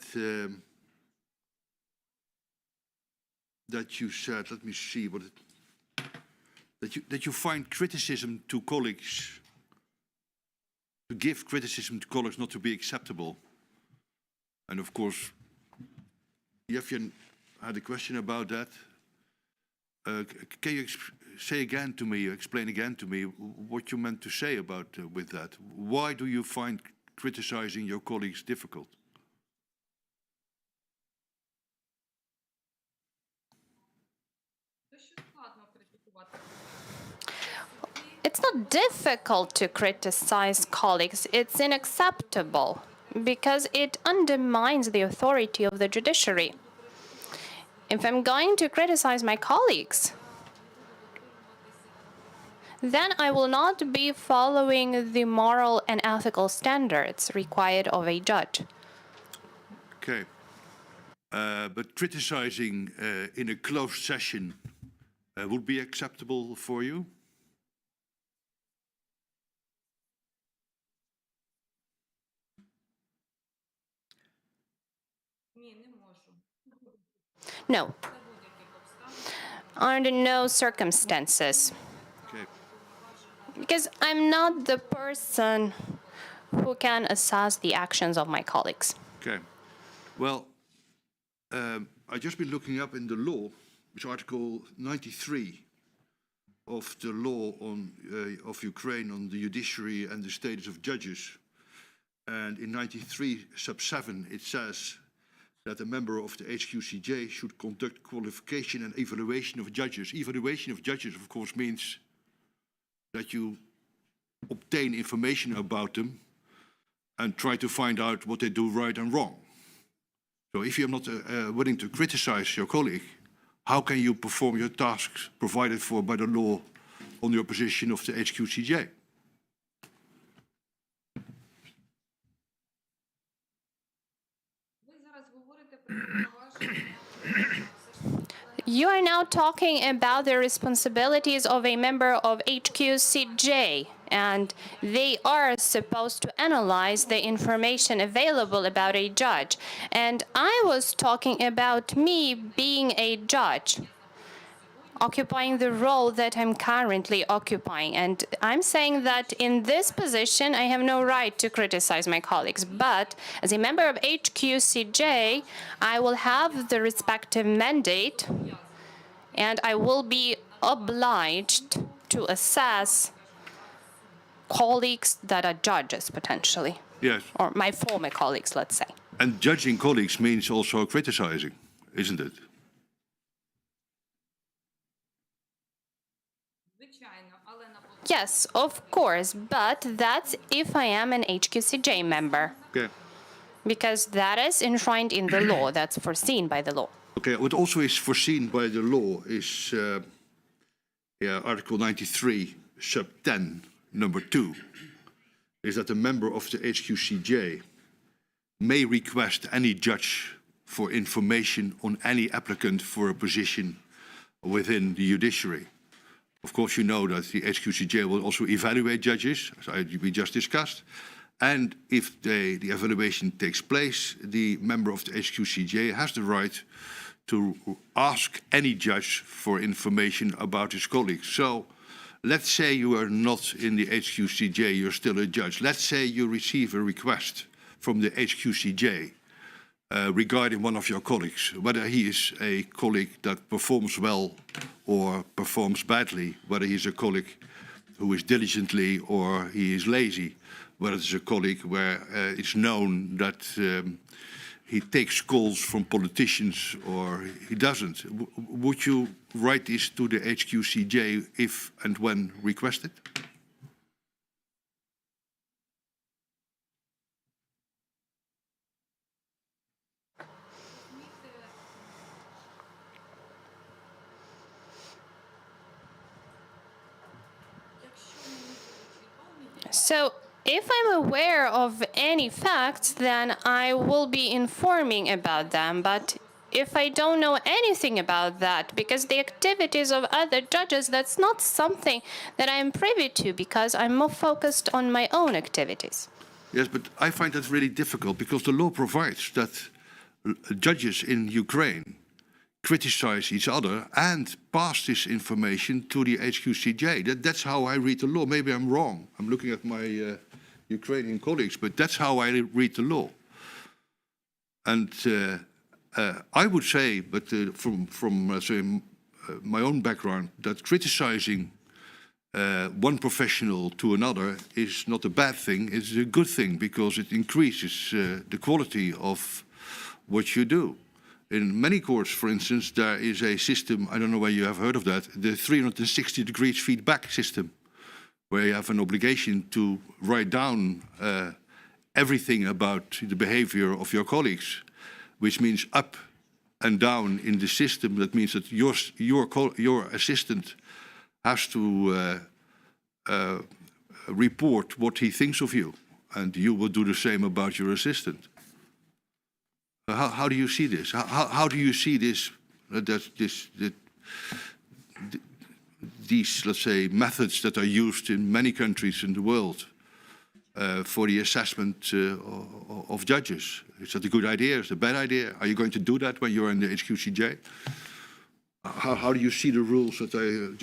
let me see what it, that you find criticism to colleagues, to give criticism to colleagues not to be acceptable. And of course, Yevgen had a question about that. Can you say again to me, explain again to me what you meant to say about with that? Why do you find criticizing your colleagues difficult?
It's not difficult to criticize colleagues. It's unacceptable because it undermines the authority of the judiciary. If I'm going to criticize my colleagues, then I will not be following the moral and ethical standards required of a judge.
Okay. But criticizing in a closed session would be acceptable for you?
No. Under no circumstances.
Okay.
Because I'm not the person who can assess the actions of my colleagues.
Okay. Well, I've just been looking up in the law, which Article 93 of the law on, of Ukraine on the judiciary and the status of judges. And in 93 sub 7, it says that a member of the HQCJ should conduct qualification and evaluation of judges. Evaluation of judges, of course, means that you obtain information about them and try to find out what they do right and wrong. So if you're not willing to criticize your colleague, how can you perform your tasks provided for by the law on your position of the HQCJ?
You are now talking about the responsibilities of a member of HQCJ, and they are supposed to analyze the information available about a judge. And I was talking about me being a judge, occupying the role that I'm currently occupying. And I'm saying that in this position, I have no right to criticize my colleagues. But as a member of HQCJ, I will have the respective mandate, and I will be obliged to assess colleagues that are judges, potentially.
Yes.
Or my former colleagues, let's say.
And judging colleagues means also criticizing, isn't it?
Yes, of course, but that's if I am an HQCJ member.
Okay.
Because that is enshrined in the law, that's foreseen by the law.
Okay, what also is foreseen by the law is Article 93, sub 10, number 2, is that a member of the HQCJ may request any judge for information on any applicant for a position within the judiciary. Of course, you know that the HQCJ will also evaluate judges, as we just discussed. And if the evaluation takes place, the member of the HQCJ has the right to ask any judge for information about his colleagues. So let's say you are not in the HQCJ, you're still a judge. Let's say you receive a request from the HQCJ regarding one of your colleagues, whether he is a colleague that performs well or performs badly, whether he is a colleague who is diligently or he is lazy, whether it's a colleague where it's known that he takes calls from politicians or he doesn't. Would you write this to the HQCJ if and when requested?
So if I'm aware of any facts, then I will be informing about them. But if I don't know anything about that, because the activities of other judges, that's not something that I'm privy to, because I'm more focused on my own activities.
Yes, but I find that really difficult because the law provides that judges in Ukraine criticize each other and pass this information to the HQCJ. That's how I read the law. Maybe I'm wrong. I'm looking at my Ukrainian colleagues, but that's how I read the law. And I would say, but from my own background that criticizing one professional to another is not a bad thing. It's a good thing because it increases the quality of what you do. In many courts, for instance, there is a system, I don't know whether you have heard of that, the 360 degrees feedback system, where you have an obligation to write down everything about the behavior of your colleagues, which means up and down in the system. That means that your assistant has to report what he thinks of you, and you will do the same about your assistant. How do you see this? How do you see this? These, let's say, methods that are used in many countries in the world for the assessment of judges. Is that a good idea? Is it a bad idea? Are you going to do that when you're in the HQCJ? How do you see the rules that I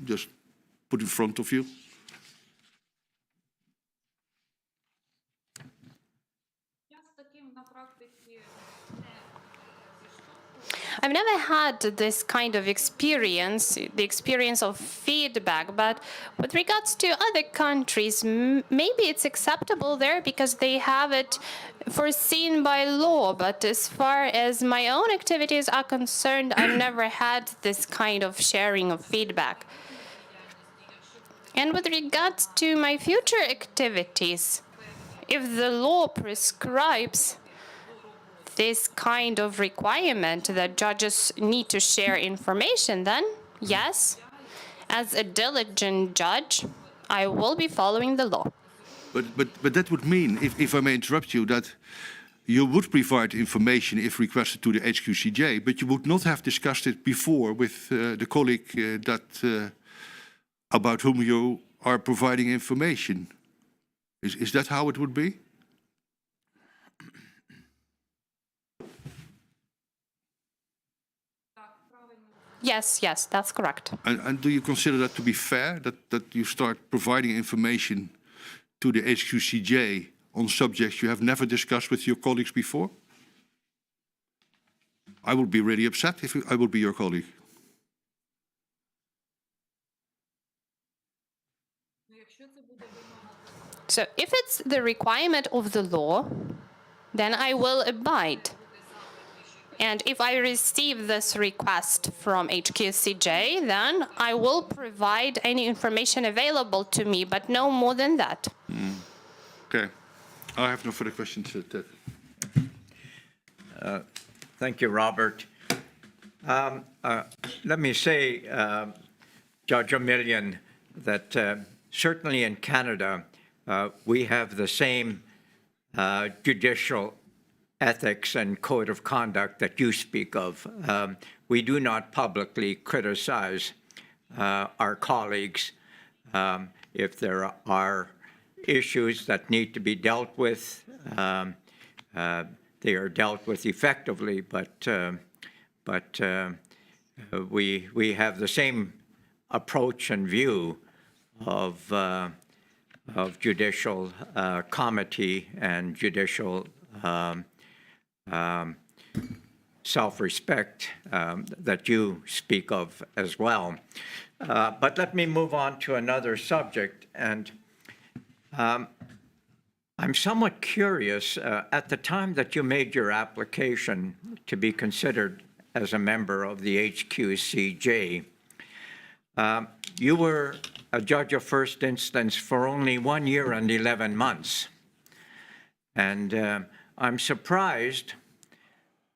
just put in front of you?
I've never had this kind of experience, the experience of feedback, but with regards to other countries, maybe it's acceptable there because they have it foreseen by law. But as far as my own activities are concerned, I've never had this kind of sharing of feedback. And with regards to my future activities, if the law prescribes this kind of requirement that judges need to share information, then yes, as a diligent judge, I will be following the law.
But that would mean, if I may interrupt you, that you would provide information if requested to the HQCJ, but you would not have discussed it before with the colleague about whom you are providing information. Is that how it would be?
Yes, that's correct.
And do you consider that to be fair, that you start providing information to the HQCJ on subjects you have never discussed with your colleagues before? I would be really upset if I would be your colleague.
So if it's the requirement of the law, then I will abide. And if I receive this request from HQCJ, then I will provide any information available to me, but no more than that.
Okay. I have no further questions.
Thank you, Robert. Let me say, Judge Omelian, that certainly in Canada, we have the same judicial ethics and code of conduct that you speak of. We do not publicly criticize our colleagues. If there are issues that need to be dealt with, they are dealt with effectively, but we have the same approach and view of judicial comity and judicial self-respect that you speak of as well. But let me move on to another subject. And I'm somewhat curious, at the time that you made your application to be considered as a member of the HQCJ, you were a judge of first instance for only 1 year and 11 months. And I'm surprised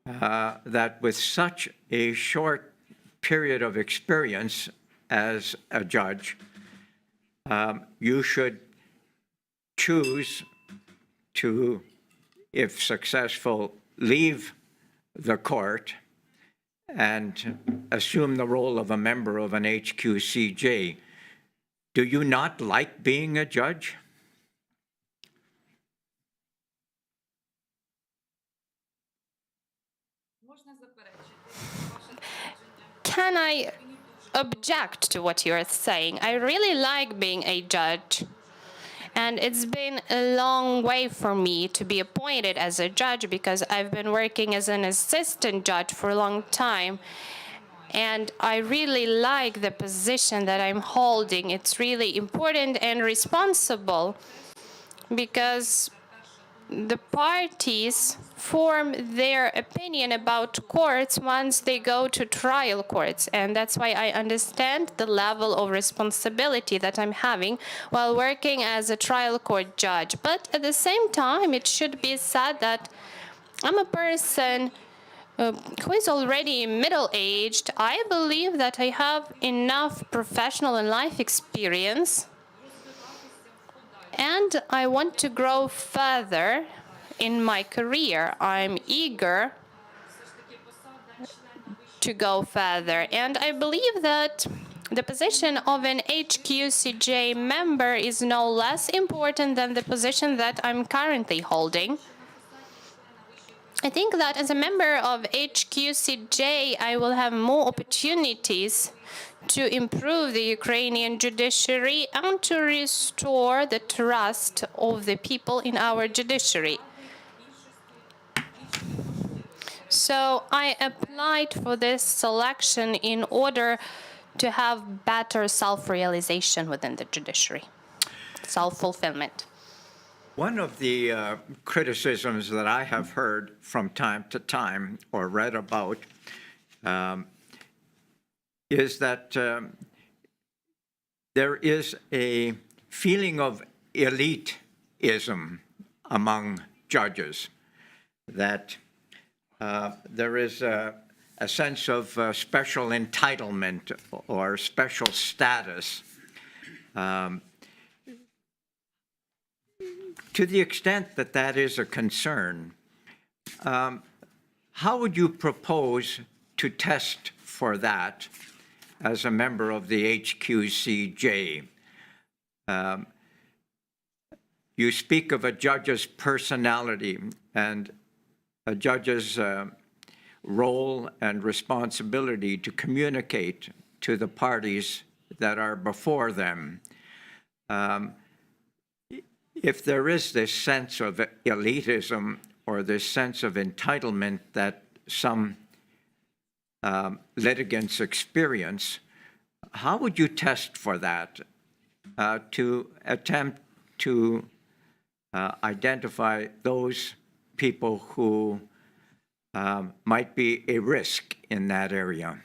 that with such a short period of experience as a judge, you should choose to, if successful, leave the court and assume the role of a member of an HQCJ. Do you not like being a judge?
Can I object to what you're saying? I really like being a judge. And it's been a long way for me to be appointed as a judge because I've been working as an assistant judge for a long time. And I really like the position that I'm holding. It's really important and responsible because the parties form their opinion about courts once they go to trial courts. And that's why I understand the level of responsibility that I'm having while working as a trial court judge. But at the same time, it should be said that I'm a person who is already middle-aged. I believe that I have enough professional and life experience, and I want to grow further in my career. I'm eager to go further, and I believe that the position of an HQCJ member is no less important than the position that I'm currently holding. I think that as a member of HQCJ, I will have more opportunities to improve the Ukrainian judiciary and to restore the trust of the people in our judiciary. So I applied for this selection in order to have better self-realization within the judiciary, self-fulfillment.
One of the criticisms that I have heard from time to time or read about is that there is a feeling of elitism among judges, that there is a sense of special entitlement or special status. To the extent that that is a concern, how would you propose to test for that as a member of the HQCJ? You speak of a judge's personality and a judge's role and responsibility to communicate to the parties that are before them. If there is this sense of elitism or this sense of entitlement that some litigants experience, how would you test for that to attempt to identify those people who might be a risk in that area?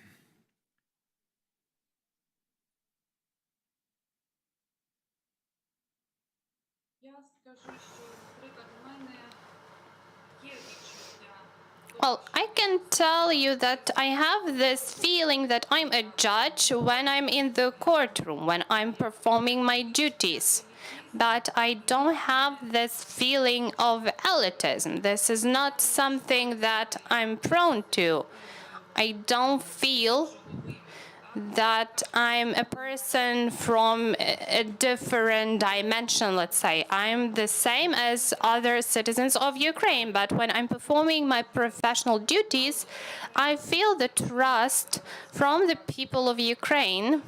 Well, I can tell you that I have this feeling that I'm a judge when I'm in the courtroom, when I'm performing my duties. But I don't have this feeling of elitism. This is not something that I'm prone to. I don't feel that I'm a person from a different dimension, let's say. I'm the same as other citizens of Ukraine, but when I'm performing my professional duties, I feel the trust from the people of Ukraine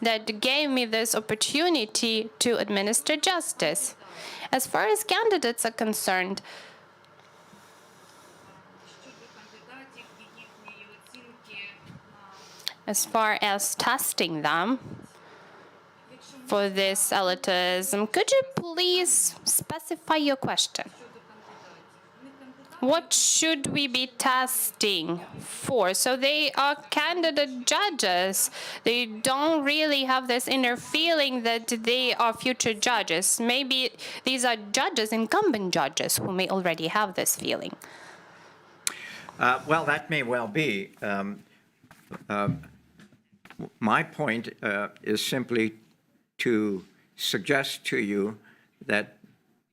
that gave me this opportunity to administer justice. As far as candidates are concerned, as far as testing them for this elitism, could you please specify your question? What should we be testing for? So they are candidate judges. They don't really have this inner feeling that they are future judges. Maybe these are judges, incumbent judges, who may already have this feeling.
Well, that may well be. My point is simply to suggest to you that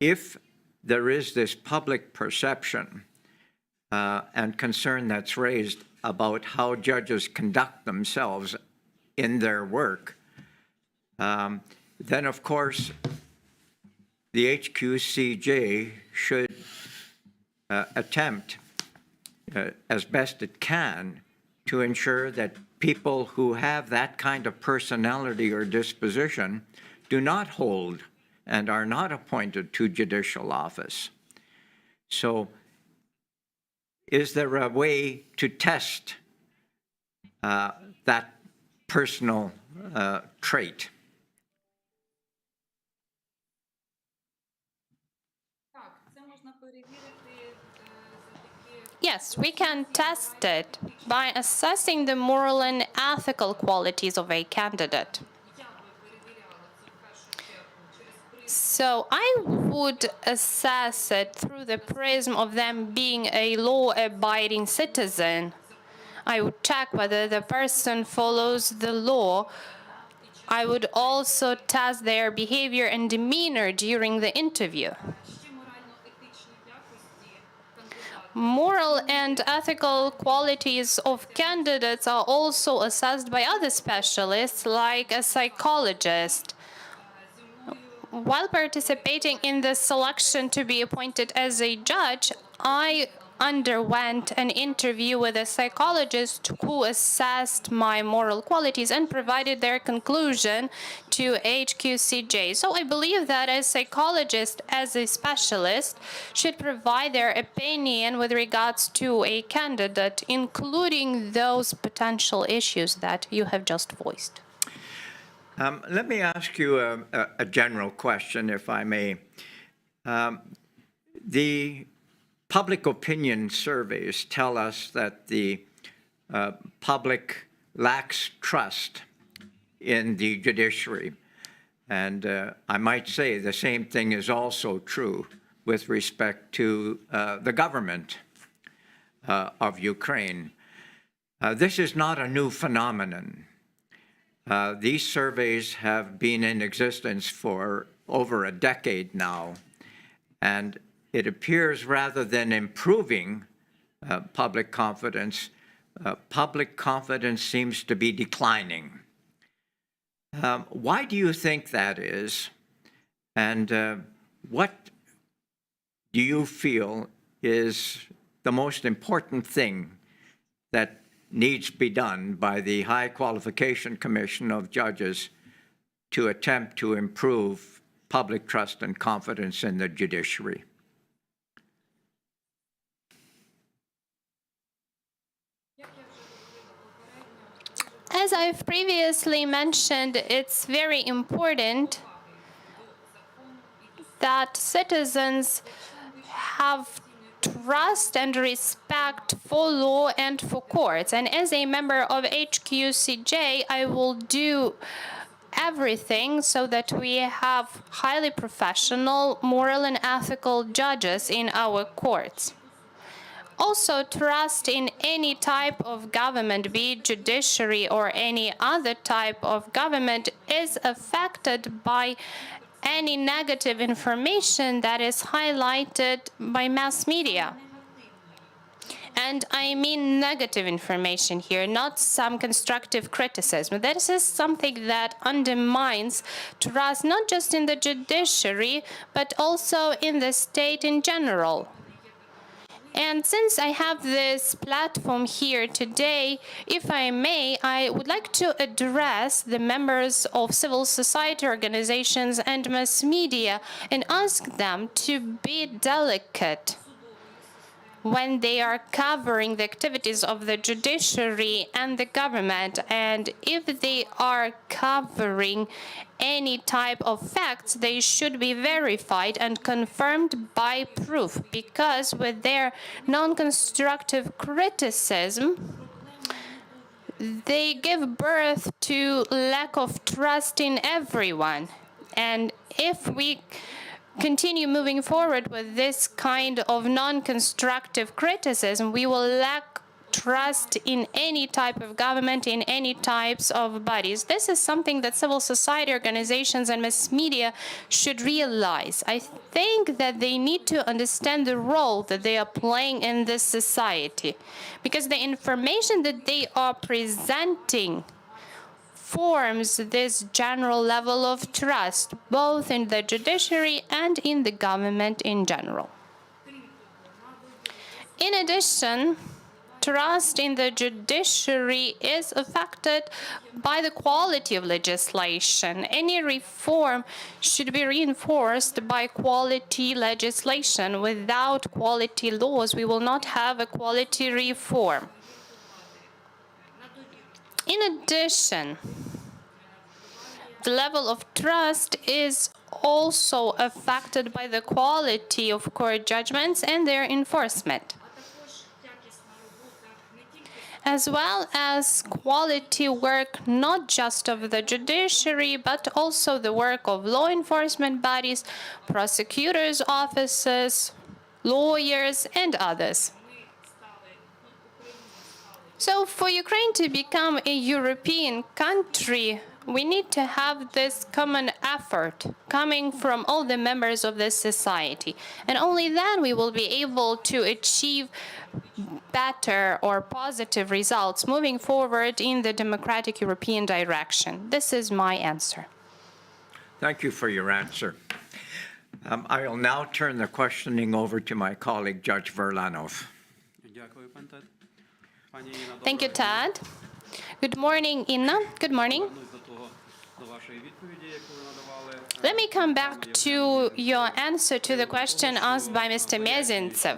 if there is this public perception and concern that's raised about how judges conduct themselves in their work, then of course the HQCJ should attempt as best it can to ensure that people who have that kind of personality or disposition do not hold and are not appointed to judicial office. So is there a way to test that personal trait?
Yes, we can test it by assessing the moral and ethical qualities of a candidate. So I would assess it through the prism of them being a law-abiding citizen. I would check whether the person follows the law. I would also test their behavior and demeanor during the interview. Moral and ethical qualities of candidates are also assessed by other specialists, like a psychologist. While participating in the selection to be appointed as a judge, I underwent an interview with a psychologist who assessed my moral qualities and provided their conclusion to HQCJ. So I believe that a psychologist, as a specialist, should provide their opinion with regards to a candidate, including those potential issues that you have just voiced.
Let me ask you a general question, if I may. The public opinion surveys tell us that the public lacks trust in the judiciary. And I might say the same thing is also true with respect to the government of Ukraine. This is not a new phenomenon. These surveys have been in existence for over a decade now, and it appears rather than improving public confidence seems to be declining. Why do you think that is? And what do you feel is the most important thing that needs to be done by the High Qualification Commission of Judges to attempt to improve public trust and confidence in the judiciary?
As I've previously mentioned, it's very important that citizens have trust and respect for law and for courts. And as a member of HQCJ, I will do everything so that we have highly professional, moral and ethical judges in our courts. Also, trust in any type of government, be it judiciary or any other type of government, is affected by any negative information that is highlighted by mass media. And I mean negative information here, not some constructive criticism. This is something that undermines trust not just in the judiciary, but also in the state in general. And since I have this platform here today, if I may, I would like to address the members of civil society organizations and mass media and ask them to be delicate when they are covering the activities of the judiciary and the government, and if they are covering any type of facts, they should be verified and confirmed by proof, because with their non-constructive criticism, they give birth to lack of trust in everyone. And if we continue moving forward with this kind of non-constructive criticism, we will lack trust in any type of government, in any types of bodies. This is something that civil society organizations and mass media should realize. I think that they need to understand the role that they are playing in this society, because the information that they are presenting forms this general level of trust, both in the judiciary and in the government in general. In addition, trust in the judiciary is affected by the quality of legislation. Any reform should be reinforced by quality legislation. Without quality laws, we will not have a quality reform. In addition, the level of trust is also affected by the quality of court judgments and their enforcement, as well as quality work not just of the judiciary, but also the work of law enforcement bodies, prosecutors' offices, lawyers, and others. So for Ukraine to become a European country, we need to have this common effort coming from all the members of this society. And only then we will be able to achieve better or positive results moving forward in the democratic European direction. This is my answer.
Thank you for your answer. I will now turn the questioning over to my colleague, Judge Verlanov.
Thank you, Ted. Good morning, Inna. Good morning. Let me come back to your answer to the question asked by Mr. Mezintsev.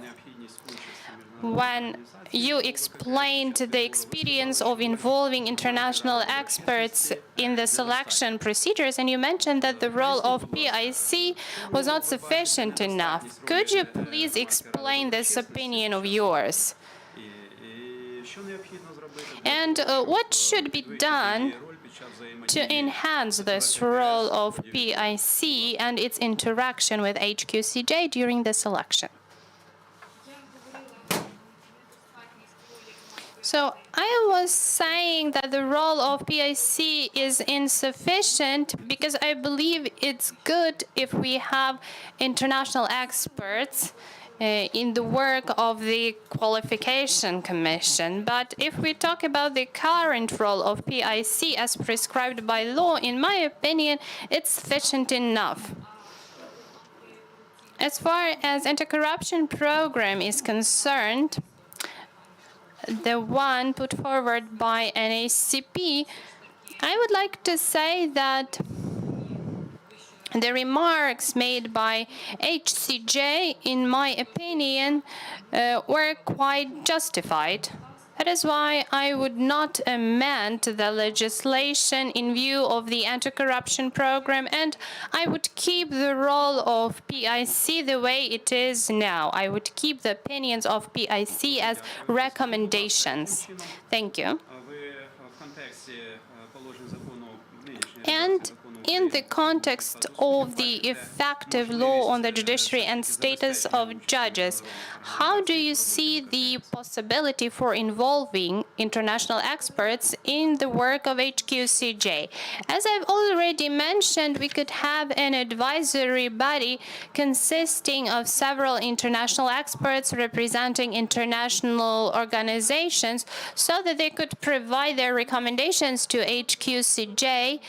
When you explained the experience of involving international experts in the selection procedures, and you mentioned that the role of PIC was not sufficient enough. Could you please explain this opinion of yours? And what should be done to enhance this role of PIC and its interaction with HQCJ during this election? So I was saying that the role of PIC is insufficient because I believe it's good if we have international experts in the work of the Qualification Commission. But if we talk about the current role of PIC as prescribed by law, in my opinion, it's sufficient enough. As far as anti-corruption program is concerned, the one put forward by NACP, I would like to say that the remarks made by HCJ, in my opinion, were quite justified. That is why I would not amend the legislation in view of the anti-corruption program, and I would keep the role of PIC the way it is now. I would keep the opinions of PIC as recommendations. Thank you. And in the context of the effective law on the judiciary and status of judges, how do you see the possibility for involving international experts in the work of HQCJ? As I've already mentioned, we could have an advisory body consisting of several international experts representing international organizations so that they could provide their recommendations to HQCJ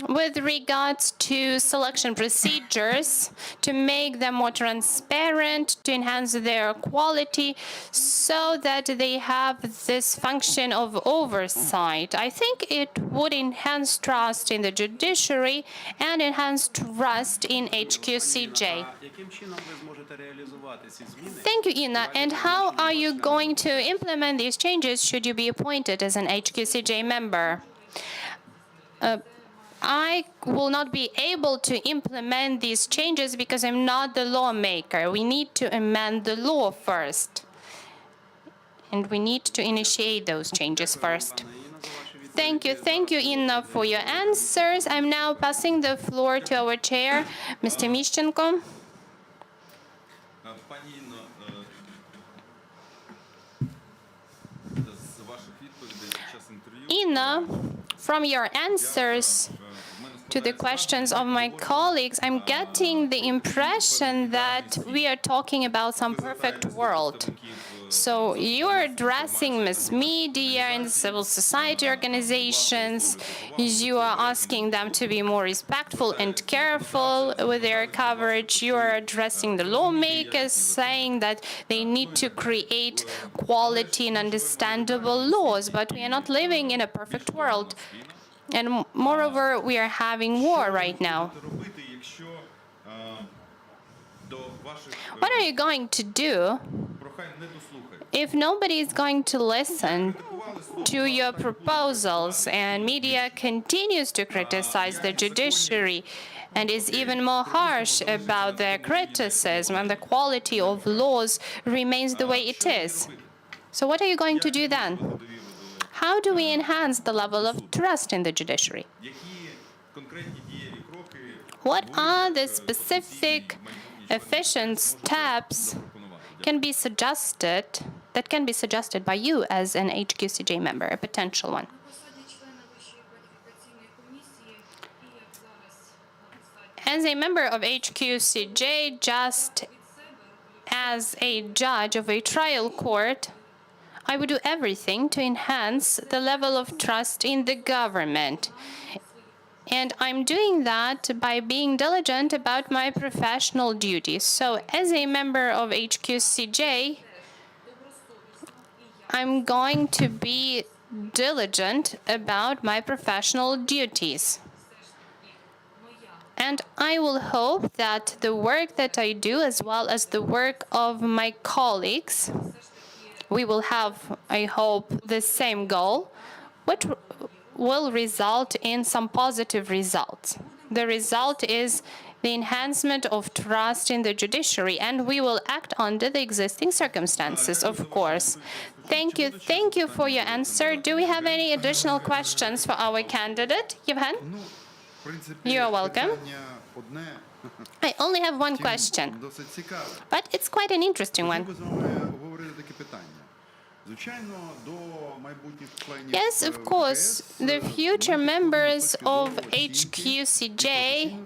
with regards to selection procedures, to make them more transparent, to enhance their quality, so that they have this function of oversight. I think it would enhance trust in the judiciary and enhance trust in HQCJ. Thank you, Inna. And how are you going to implement these changes should you be appointed as an HQCJ member? I will not be able to implement these changes because I'm not the lawmaker. We need to amend the law first. And we need to initiate those changes first. Thank you, Inna, for your answers. I'm now passing the floor to our chair, Mr. Mishchenko. Inna, from your answers to the questions of my colleagues, I'm getting the impression that we are talking about some perfect world. So you are addressing mass media and civil society organizations. You are asking them to be more respectful and careful with their coverage. You are addressing the lawmakers, saying that they need to create quality and understandable laws. But we are not living in a perfect world. And moreover, we are having war right now. What are you going to do If nobody is going to listen to your proposals and media continues to criticize the judiciary and is even more harsh about their criticism and the quality of laws remains the way it is, so what are you going to do then? How do we enhance the level of trust in the judiciary? What are the specific efficient steps that can be suggested by you as an HQCJ member, a potential one? As a member of HQCJ, just as a judge of a trial court, I would do everything to enhance the level of trust in the government. And I'm doing that by being diligent about my professional duties. So as a member of HQCJ, I'm going to be diligent about my professional duties. And I will hope that the work that I do, as well as the work of my colleagues, we will have, I hope, the same goal, which will result in some positive results. The result is the enhancement of trust in the judiciary, and we will act under the existing circumstances, of course. Thank you. Thank you for your answer. Do we have any additional questions for our candidate? Yevhen? You are welcome. I only have one question, but it's quite an interesting one. Yes, of course, the future members of HQCJ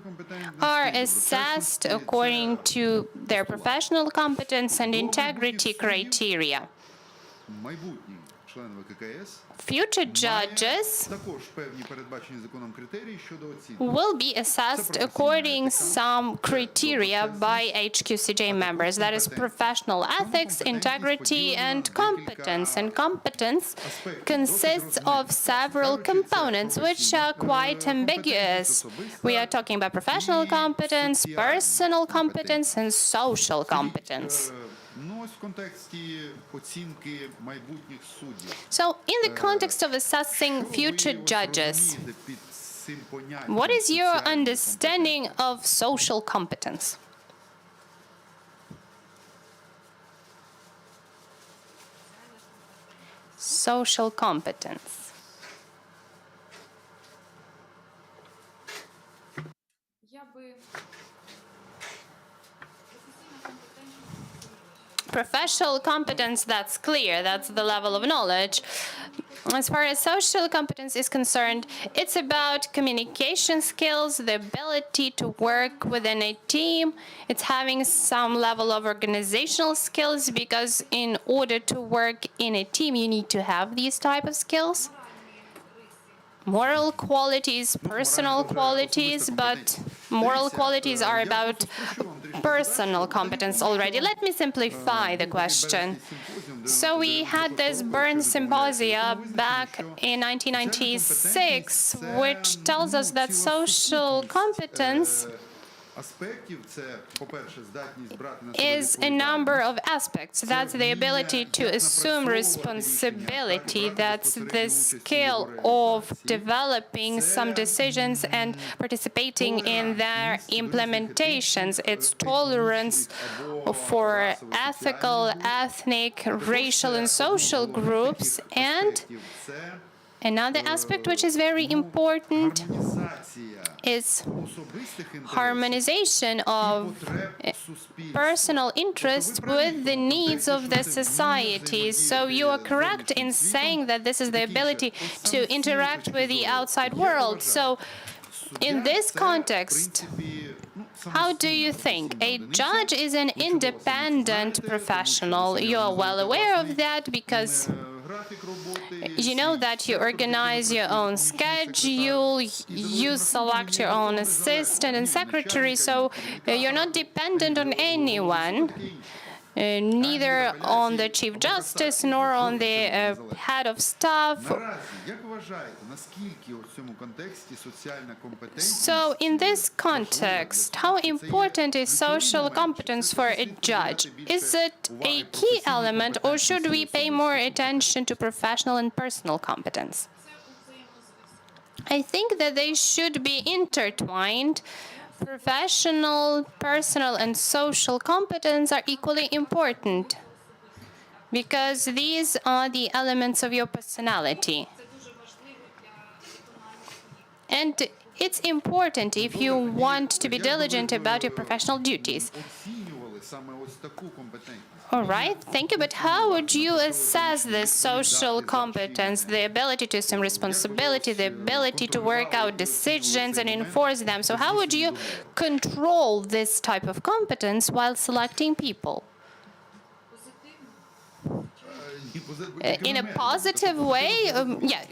are assessed according to their professional competence and integrity criteria. Future judges will be assessed according to some criteria by HQCJ members. That is professional ethics, integrity, and competence. And competence consists of several components, which are quite ambiguous. We are talking about professional competence, personal competence, and social competence. So, in the context of assessing future judges, what is your understanding of social competence? Social competence. Professional competence, that's clear, that's the level of knowledge. As far as social competence is concerned, it's about communication skills, the ability to work within a team. It's having some level of organizational skills, because in order to work in a team, you need to have these type of skills. Moral qualities, personal qualities, but moral qualities are about personal competence already. Let me simplify the question. So we had this Bern Symposia back in 1996, which tells us that social competence is a number of aspects. That's the ability to assume responsibility. That's the skill of developing some decisions and participating in their implementations. It's tolerance for ethical, ethnic, racial, and social groups. And another aspect which is very important is harmonization of personal interests with the needs of the society. So you are correct in saying that this is the ability to interact with the outside world. So in this context, how do you think? A judge is an independent professional. You're well aware of that, because you know that you organize your own schedule, you select your own assistant and secretary, so you're not dependent on anyone. neither on the Chief Justice nor on the head of staff.
Наразі, як вважаєте, наскільки у цьому контексті соціальна компетентність
So, in this context, how important is social competence for a judge? Is it a key element, or should we pay more attention to professional and personal competence? I think that they should be intertwined. Professional, personal, and social competence are equally important because these are the elements of your personality. And it's important if you want to be diligent about your professional duties.
оцінювали саме ось таку компетентність?
All right, thank you. But how would you assess this social competence, the ability to assume responsibility, the ability to work out decisions and enforce them? So how would you control this type of competence while selecting people? In a positive way? Yeah,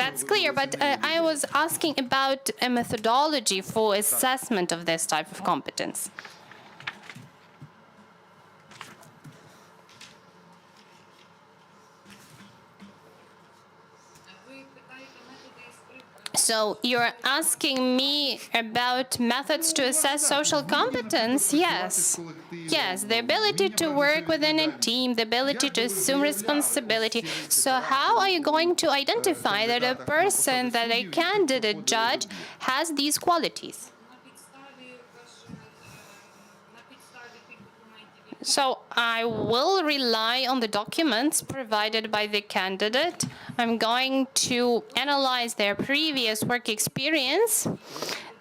that's clear. But I was asking about a methodology for assessment of this type of competence. So you're asking me about methods to assess social competence? Yes. Yes, the ability to work within a team, the ability to assume responsibility. So how are you going to identify that a person, that a candidate judge has these qualities? So I will rely on the documents provided by the candidate. I'm going to analyze their previous work experience.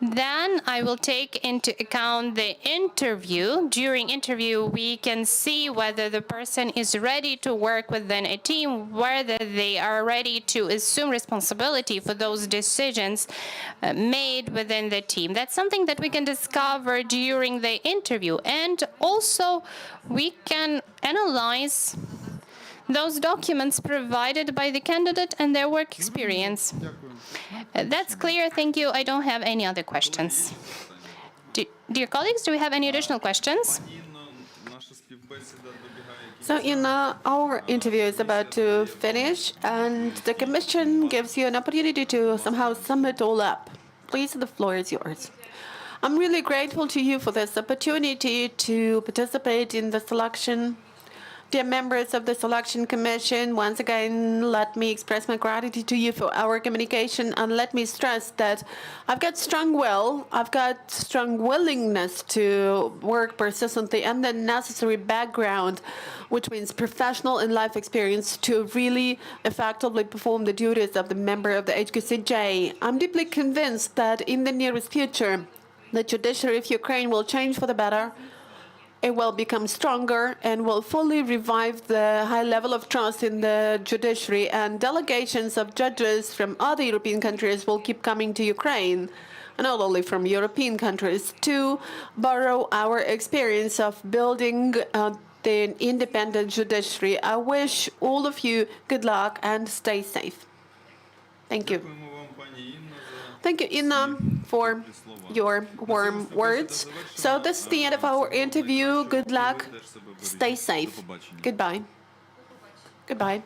Then I will take into account the interview. During interview, we can see whether the person is ready to work within a team, whether they are ready to assume responsibility for those decisions made within the team. That's something that we can discover during the interview. And also, we can analyze those documents provided by the candidate and their work experience. That's clear. Thank you. I don't have any other questions. Dear colleagues, do we have any additional questions?
So, Inna, our interview is about to finish, and the Commission gives you an opportunity to somehow sum it all up. Please, the floor is yours. I'm really grateful to you for this opportunity to participate in the selection. Dear members of the Selection Commission, once again, let me express my gratitude to you for our communication, and let me stress that I've got strong will, I've got strong willingness to work persistently, and the necessary background, which means professional and life experience, to really effectively perform the duties of the member of the HQCJ. I'm deeply convinced that in the nearest future, the judiciary of Ukraine will change for the better. It will become stronger and will fully revive the high level of trust in the judiciary, and delegations of judges from other European countries will keep coming to Ukraine, and not only from European countries, to borrow our experience of building the independent judiciary. I wish all of you good luck and stay safe. Thank you. Thank you, Inna, for your warm words. So this is the end of our interview. Good luck. Stay safe. Goodbye. Goodbye.